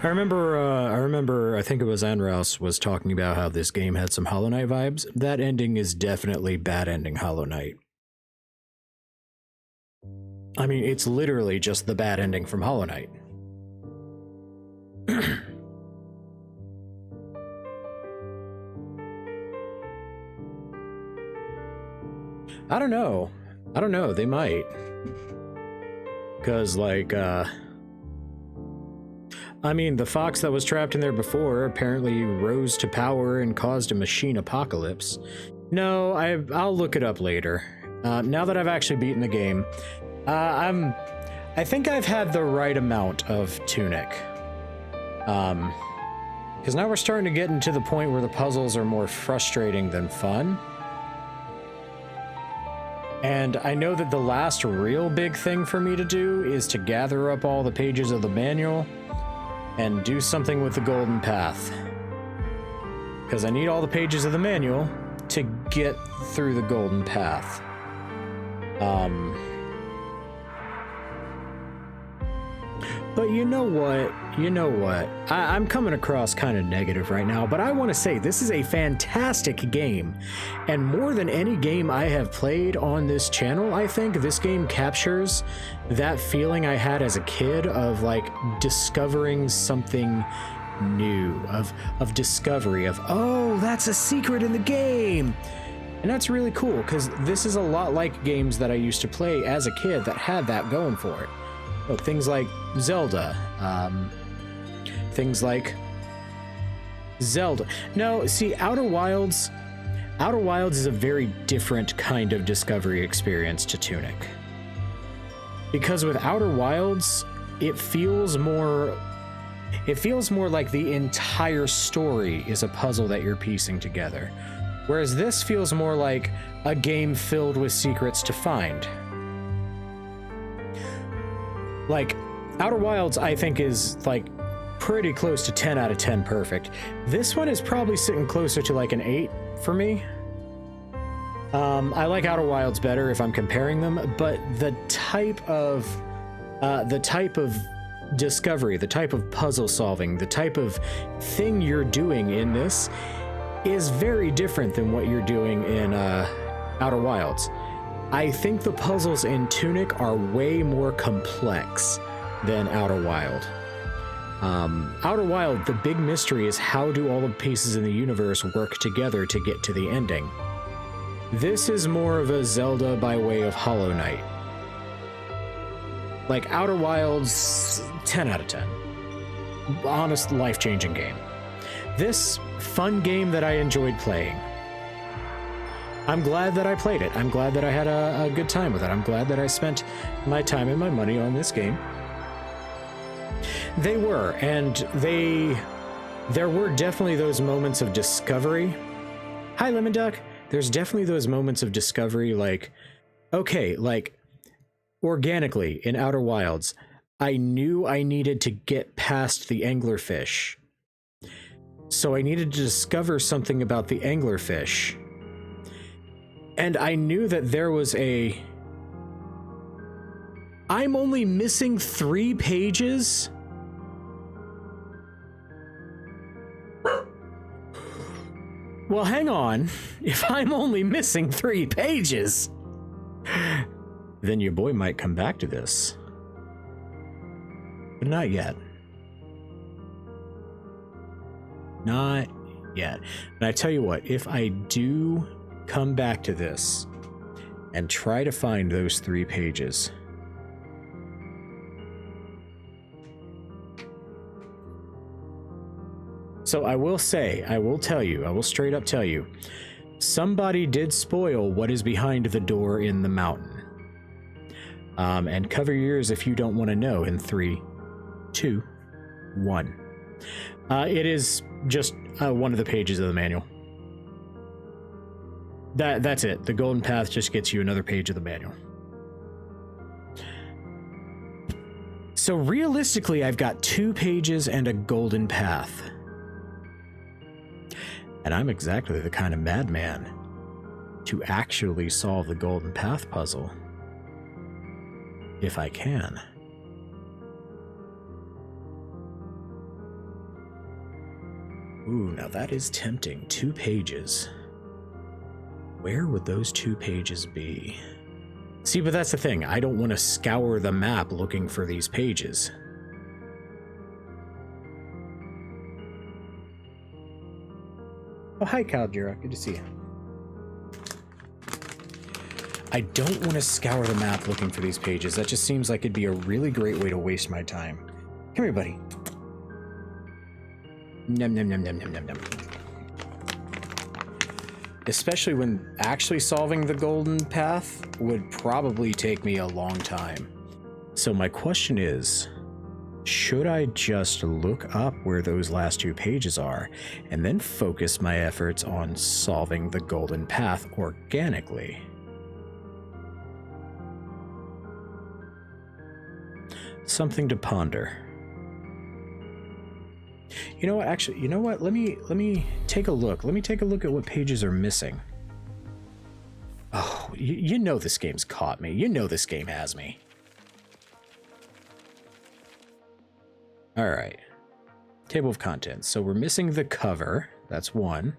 I remember, I think it was Anrouse was talking about how this game had some Hollow Knight vibes. That ending is definitely bad ending Hollow Knight. I mean, it's literally just the bad ending from Hollow Knight. I don't know. I don't know. They might. Because, like, I mean, the fox that was trapped in there before apparently rose to power and caused a machine apocalypse. No, I'll look it up later. Now that I've actually beaten the game, I think I've had the right amount of Tunic. Because now we're starting to get into the point where the puzzles are more frustrating than fun. And I know that the last real big thing for me to do is to gather up all the pages of the manual and do something with the golden path. Because I need all the pages of the manual to get through the golden path. But you know what? I'm coming across kind of negative right now, but I want to say this is a fantastic game. And more than any game I have played on this channel, I think this game captures that feeling I had as a kid of like discovering something new, of discovery, of, oh, that's a secret in the game. And that's really cool, because this is a lot like games that I used to play as a kid that had that going for it. Look, things like Zelda, things like Zelda. No, see, Outer Wilds is a very different kind of discovery experience to Tunic. Because with Outer Wilds, it feels more like the entire story is a puzzle that you're piecing together. Whereas this feels more like a game filled with secrets to find. Like, Outer Wilds, I think, is, like, pretty close to 10 out of 10 perfect. This one is probably sitting closer to, like, an 8 for me. I like Outer Wilds better if I'm comparing them, but the type of discovery, the type of puzzle solving, the type of thing you're doing in this is very different than what you're doing in Outer Wilds. I think the puzzles in Tunic are way more complex than Outer Wild. Outer Wild, the big mystery is how do all the pieces in the universe work together to get to the ending. This is more of a Zelda by way of Hollow Knight. Like, Outer Wilds, 10 out of 10. Honest, life-changing game. This, fun game that I enjoyed playing. I'm glad that I played it. I'm glad that I had a good time with it. I'm glad that I spent my time and my money on this game. They were, and there were definitely those moments of discovery. Hi, Lemon Duck. There's definitely those moments of discovery, like, okay, like, organically in Outer Wilds, I knew I needed to get past the anglerfish. So I needed to discover something about the anglerfish. And I knew that there was I'm only missing 3 pages? Well, hang on. If I'm only missing 3 pages, then your boy might come back to this. But not yet. Not yet. And I tell you what, if I do come back to this and try to find those 3 pages, so I will say, I will straight up tell you, somebody did spoil what is behind the door in the mountain. And cover your ears if you don't want to know in 3, 2, 1. It is just one of the pages of the manual. That's it. The golden path just gets you another page of the manual. So realistically, I've got 2 pages and a golden path. And I'm exactly the kind of madman to actually solve the Golden Path puzzle. If I can. Ooh, now that is tempting. 2 pages. Where would those 2 pages be? See, but that's the thing. I don't want to scour the map looking for these pages. Oh, hi, Kaldura. Good to see you. I don't want to scour the map looking for these pages. That just seems like it'd be a really great way to waste my time. Come here, buddy. Num, num, num, num, num, num, num. Especially when actually solving the Golden Path would probably take me a long time. So my question is, should I just look up where those last 2 pages are and then focus my efforts on solving the Golden Path organically? Something to ponder. You know what? Actually, you know what? Let me take a look. Let me take a look at what pages are missing. Oh, you know this game's caught me. You know this game has me. All right. Table of contents. So we're missing the cover. That's 1.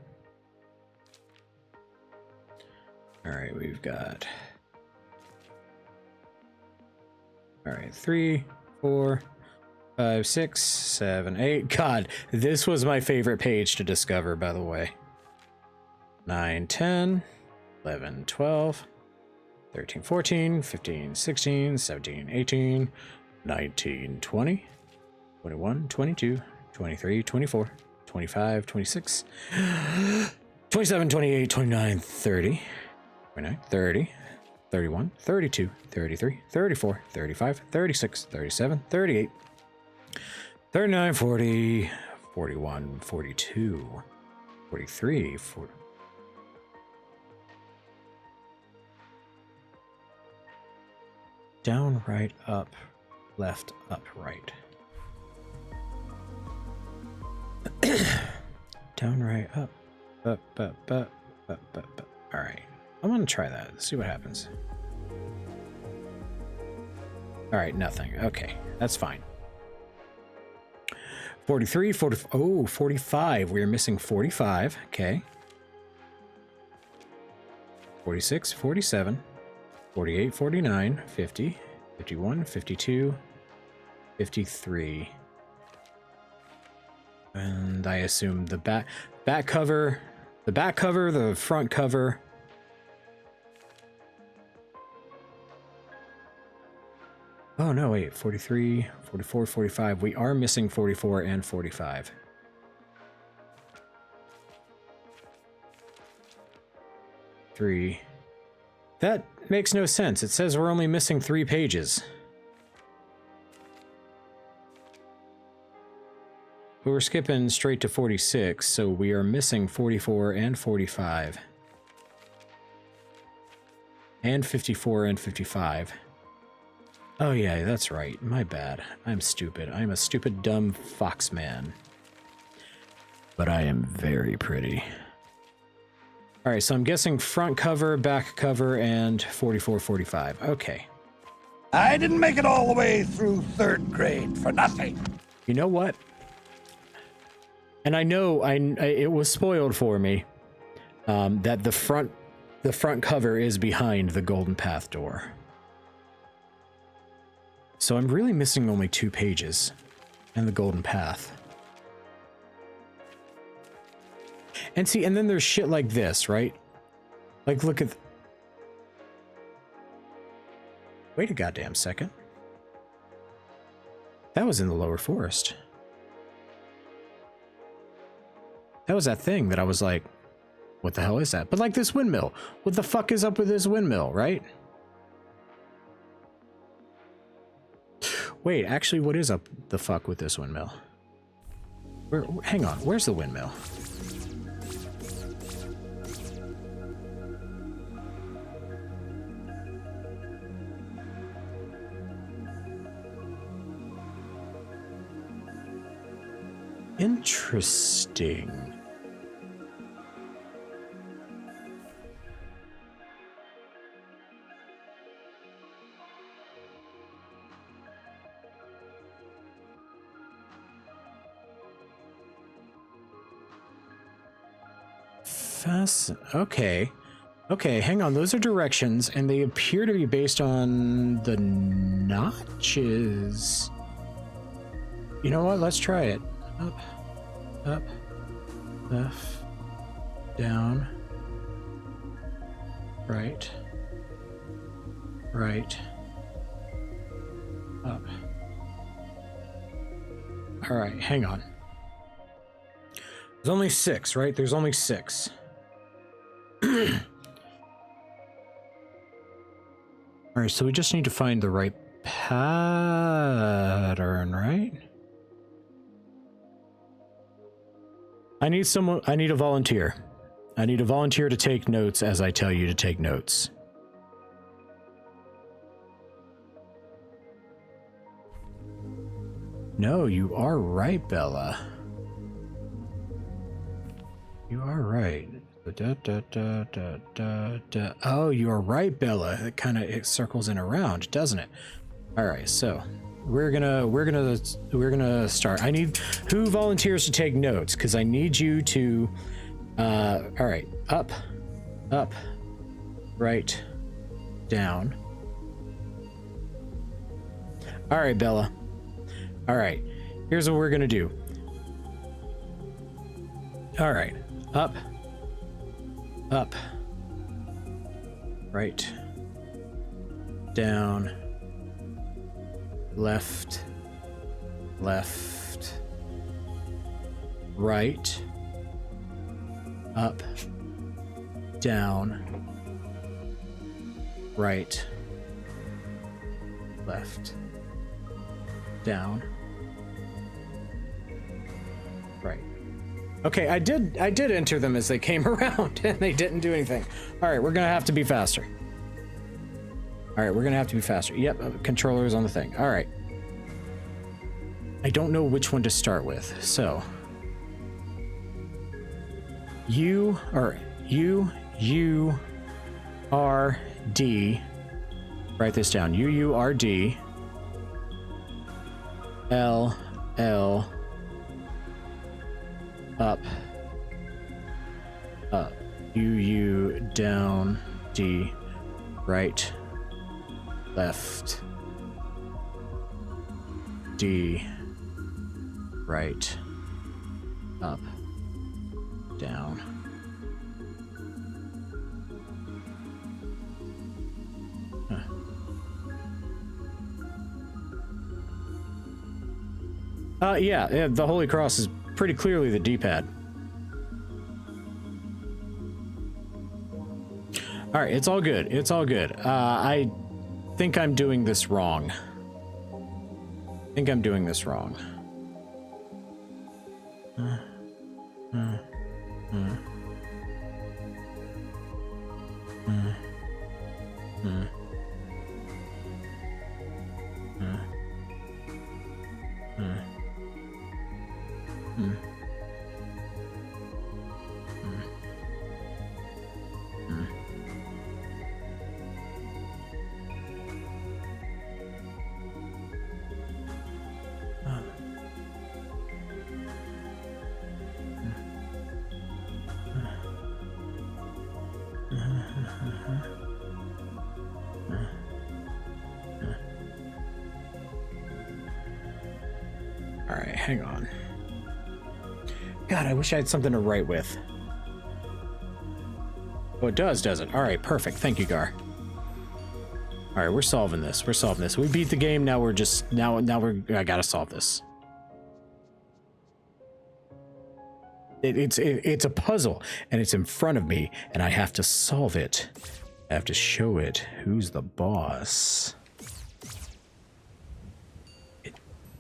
All right, we've got... All right, 3, 4, 5, 6, 7, 8. God, this was my favorite page to discover, by the way. 9, 10, 11, 12, 13, 14, 15, 16, 17, 18, 19, 20, 21, 22, 23, 24, 25, 26, 27, 28, 29, 30, 29, 30, 31, 32, 33, 34, 35, 36, 37, 38, 39, 40, 41, 42, 43, 40. Down, right, up, left, up, right. Down, right, up, up, up, up, up, up, up. All right. I'm gonna try that. Let's see what happens. All right, nothing. Okay, that's fine. 43, 40, oh, 45. We are missing 45. Okay. 46, 47, 48, 49, 50, 51, 52, 53. And I assume the back cover, the front cover. Oh, no, wait, 43, 44, 45. We are missing 44 and 45. Three. That makes no sense. It says we're only missing 3 pages. But we're skipping straight to 46, so we are missing 44 and 45. And 54 and 55. Oh yeah, that's right. My bad. I'm stupid. I'm a stupid, dumb fox man. But I am very pretty. Alright, so I'm guessing front cover, back cover, and 44, 45. Okay. I didn't make it all the way through 3rd grade for nothing. You know what? And I know it was spoiled for me that the front cover is behind the Golden Path door. So I'm really missing only 2 pages and the Golden Path. And see, and then there's shit like this, right? Like, look at... Wait a goddamn second. That was in the lower forest. That was that thing that I was like, what the hell is that? But like this windmill. What the fuck is up with this windmill, right? Wait, actually, what is up the fuck with this windmill? Hang on, where's the windmill? Interesting. Fast. Okay. Okay, hang on. Those are directions, and they appear to be based on the notches. You know what? Let's try it. Up, up, left, down, right, right, up. All right, hang on. There's only 6, right? There's only 6. All right, so we just need to find the right pattern, right? I need a volunteer. I need a volunteer to take notes as I tell you to take notes. No, you are right, Bella. You are right. Oh, you are right, Bella. It circles in around, doesn't it? All right, so we're gonna start. I need who volunteers to take notes because I need you to. All right, up, right, down. All right, Bella. All right, here's what we're gonna do. All right, up, right, down, left, right, up, down, right, left, down, right. Okay, I did enter them as they came around and they didn't do anything. All right, we're gonna have to be faster. All right, we're gonna have to be faster. Yep, controller is on the thing. All right. I don't know which one to start with, so. U R D. Write this down. U R D. L up, U down, D, right, left, D, right, up, down. Yeah, the Holy Cross is pretty clearly the D-pad. All right, it's all good. It's all good. I think I'm doing this wrong. I think I'm doing this wrong. All right, hang on. God, I wish I had something to write with. Oh, it does it? All right, perfect. Thank you, Gar. All right, we're solving this. We're solving this. We beat the game. Now we're just I gotta solve this. It's a puzzle, and it's in front of me, and I have to solve it. I have to show it who's the boss. It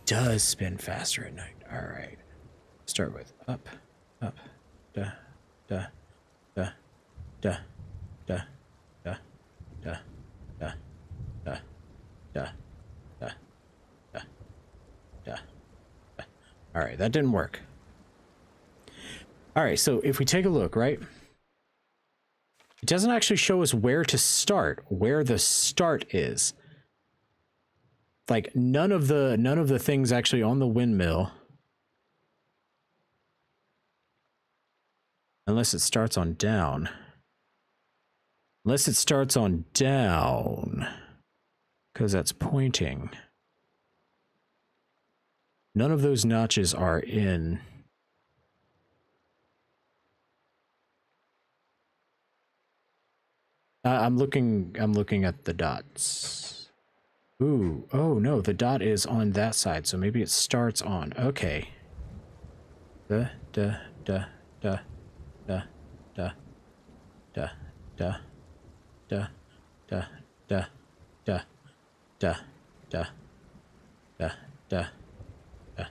does spin faster at night. All right. Start with up, da, da, da, da, da, da, da, da, da, da, da, da, da. All right, that didn't work. All right, so if we take a look, right? It doesn't actually show us where to start, where the start is. Like none of the things actually on the windmill. Unless it starts on down. Unless it starts on down. Because that's pointing. None of those notches are in. I'm looking at the dots. Ooh, oh no, the dot is on that side, so maybe it starts on. Okay. Da da da da da da da da da da da da da da da da da.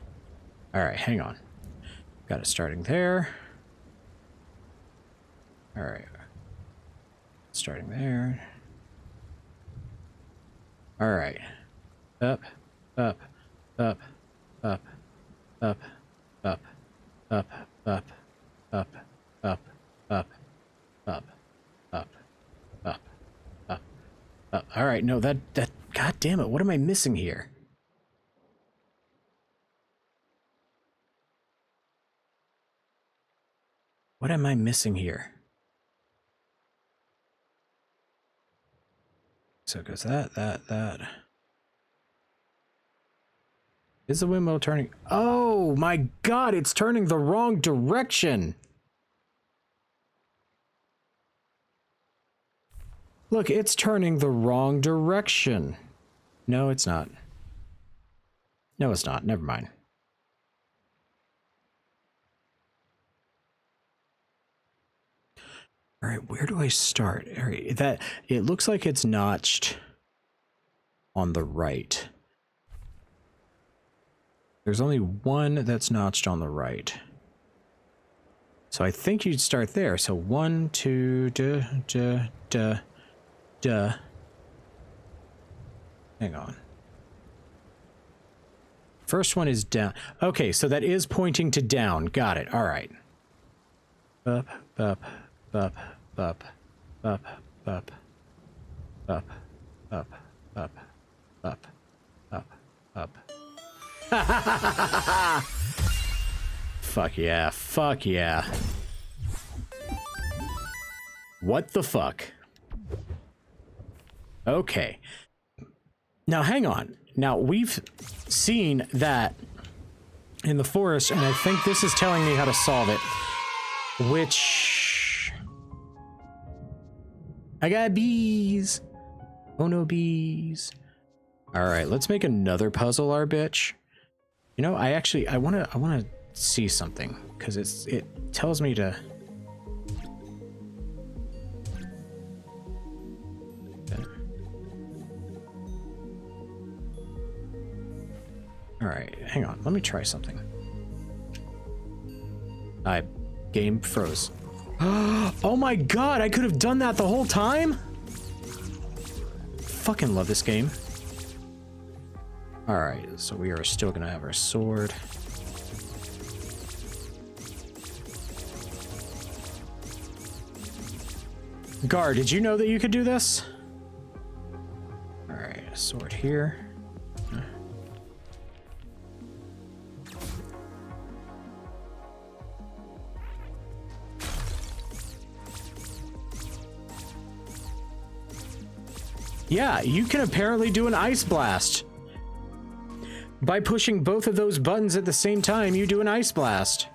All right, hang on. Got it starting there. All right. Starting there. All right. Up, up, up, up, up, up, up, up, up, up, up, up, up, up, up, up. All right, no, that, God damn it, what am I missing here? What am I missing here? So it goes that. Is the windmill turning? Oh my God, it's turning the wrong direction. Look, it's turning the wrong direction. No, it's not. No, it's not. Never mind. All right, where do I start? All right, that it looks like it's notched on the right. There's only one that's notched on the right. So I think you'd start there. So 1, 2, duh. Hang on. First one is down. Okay, so that is pointing to down. Got it. All right. Up, up, up, up, up, up, up, up, up, up, up, up. Fuck yeah, fuck yeah. What the fuck? Okay. Now hang on. Now we've seen that in the forest, and I think this is telling me how to solve it. Which... I got bees. Oh no, bees. Alright, let's make another puzzle, our bitch. You know, I wanna see something, because it tells me to... Alright, hang on, let me try something. Game froze. Oh my God, I could have done that the whole time? Fucking love this game. Alright, so we are still gonna have our sword. Gar, did you know that you could do this? Alright, a sword here. Yeah, you can apparently do an ice blast. By pushing both of those buttons at the same time, you do an ice blast.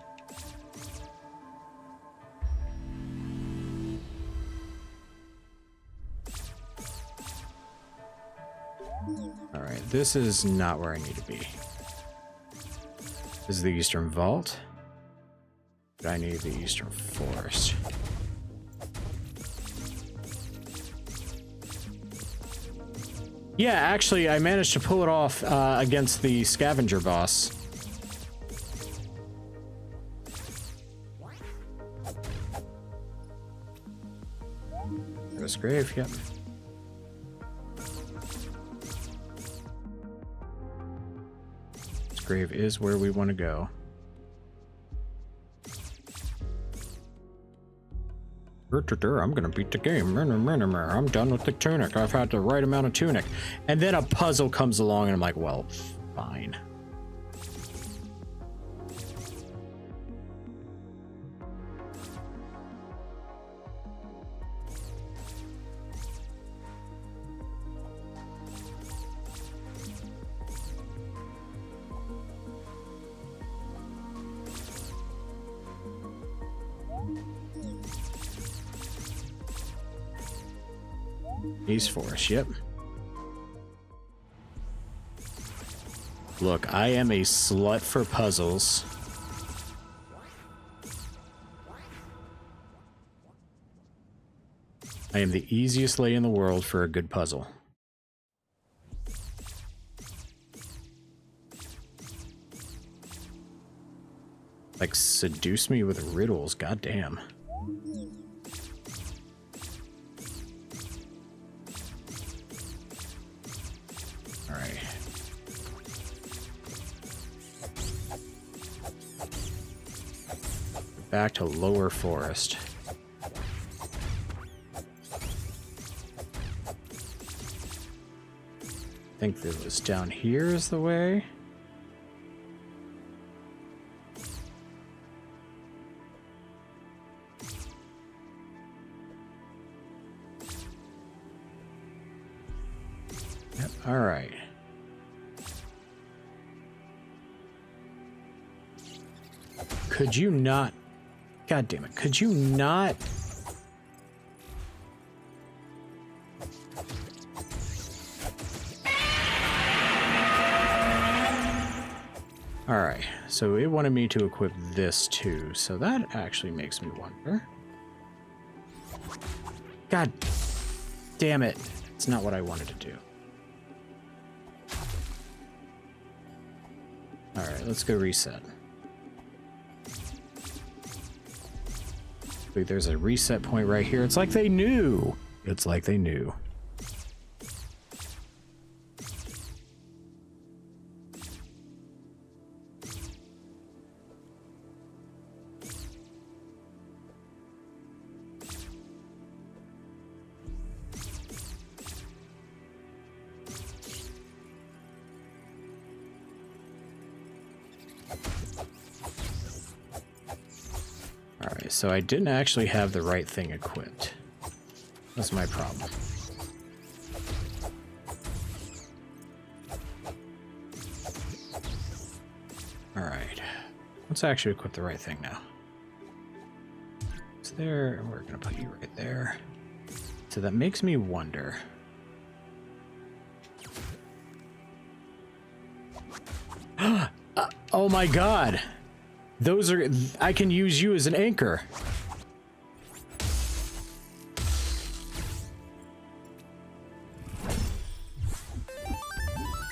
Alright, this is not where I need to be. This is the Eastern Vault. But I need the Eastern Forest. Yeah, actually, I managed to pull it off against the scavenger boss. This grave, yep. This grave is where we want to go. I'm gonna beat the game. I'm done with the tunic. I've had the right amount of tunic. And then a puzzle comes along and I'm like, well, fine. East Forest, yep. Look, I am a slut for puzzles. I am the easiest lay in the world for a good puzzle. Like, seduce me with riddles, goddamn. Alright. Back to Lower Forest. I think that was down here is the way. Yep, all right. Could you not? God damn it. Could you not? All right. So it wanted me to equip this too. So that actually makes me wonder. God damn it. It's not what I wanted to do. All right. Let's go reset. Wait, there's a reset point right here. It's like they knew. It's like they knew. Alright, so I didn't actually have the right thing equipped. That's my problem. Alright. Let's actually equip the right thing now. It's there, and we're gonna put you right there. So that makes me wonder. Oh my god! Those are... I can use you as an anchor.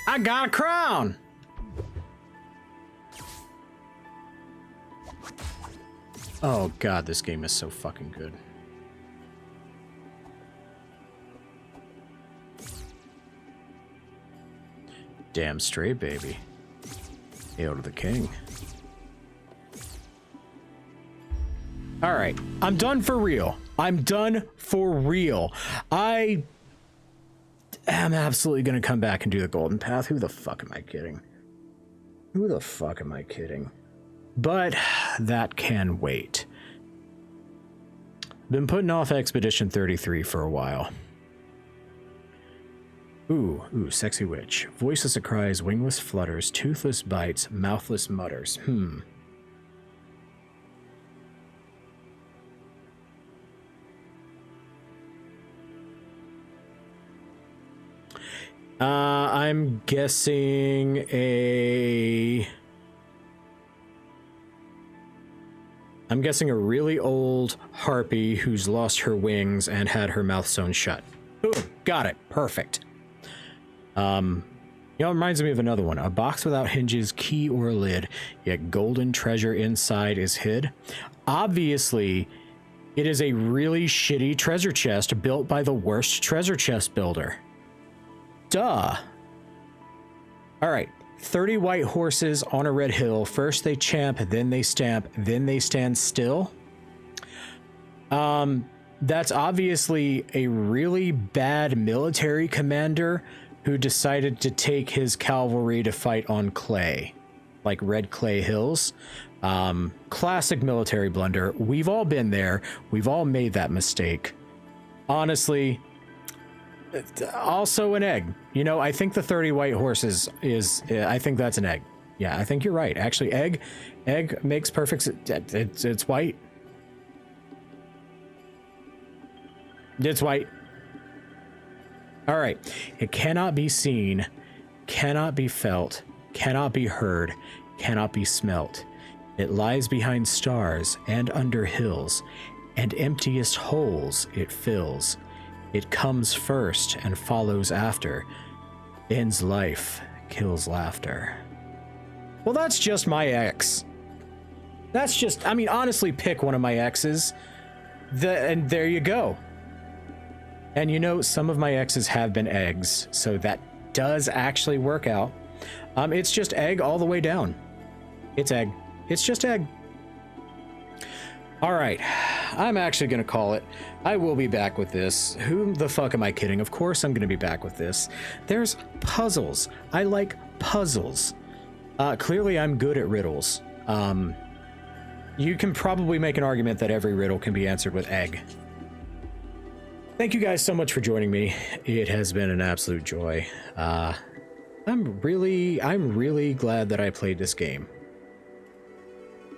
I got a crown! Oh god, this game is so fucking good. Damn straight, baby. Hail to the king. All right, I'm done for real. I'm done for real. I am absolutely going to come back and do the golden path. Who the fuck am I kidding? Who the fuck am I kidding? But that can wait. Been putting off Expedition 33 for a while. Ooh, sexy witch. Voiceless cries, wingless flutters, toothless bites, mouthless mutters. I'm guessing a really old harpy who's lost her wings and had her mouth sewn shut. Boom, got it. Perfect. You know, it reminds me of another one. A box without hinges, key or lid, yet golden treasure inside is hid. Obviously, it is a really shitty treasure chest built by the worst treasure chest builder. Duh. All right. 30 white horses on a red hill. First they champ, then they stamp, then they stand still. That's obviously a really bad military commander who decided to take his cavalry to fight on clay, like red clay hills. Classic military blunder. We've all been there. We've all made that mistake. Honestly, also an egg. You know, I think the 30 white horses is, I think that's an egg. Yeah, I think you're right. Actually, egg makes perfect sense. It's white. It's white. All right. It cannot be seen, cannot be felt, cannot be heard, cannot be smelt. It lies behind stars and under hills, and emptiest holes it fills. It comes first and follows after, ends life, kills laughter. Well, that's just my ex. That's just, I mean, honestly, pick one of my exes, and there you go. And you know, some of my exes have been eggs, so that does actually work out. It's just egg all the way down. It's egg. It's just egg. All right, I'm actually going to call it. I will be back with this. Who the fuck am I kidding? Of course I'm going to be back with this. There's puzzles. I like puzzles. Clearly I'm good at riddles. You can probably make an argument that every riddle can be answered with egg. Thank you guys so much for joining me. It has been an absolute joy. I'm really glad that I played this game.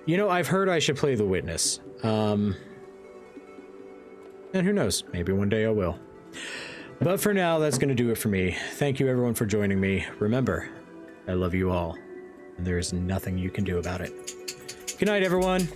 You know, I've heard I should play The Witness. And who knows, maybe one day I will. But for now, that's going to do it for me. Thank you everyone for joining me. Remember, I love you all, and there is nothing you can do about it. Good night, everyone.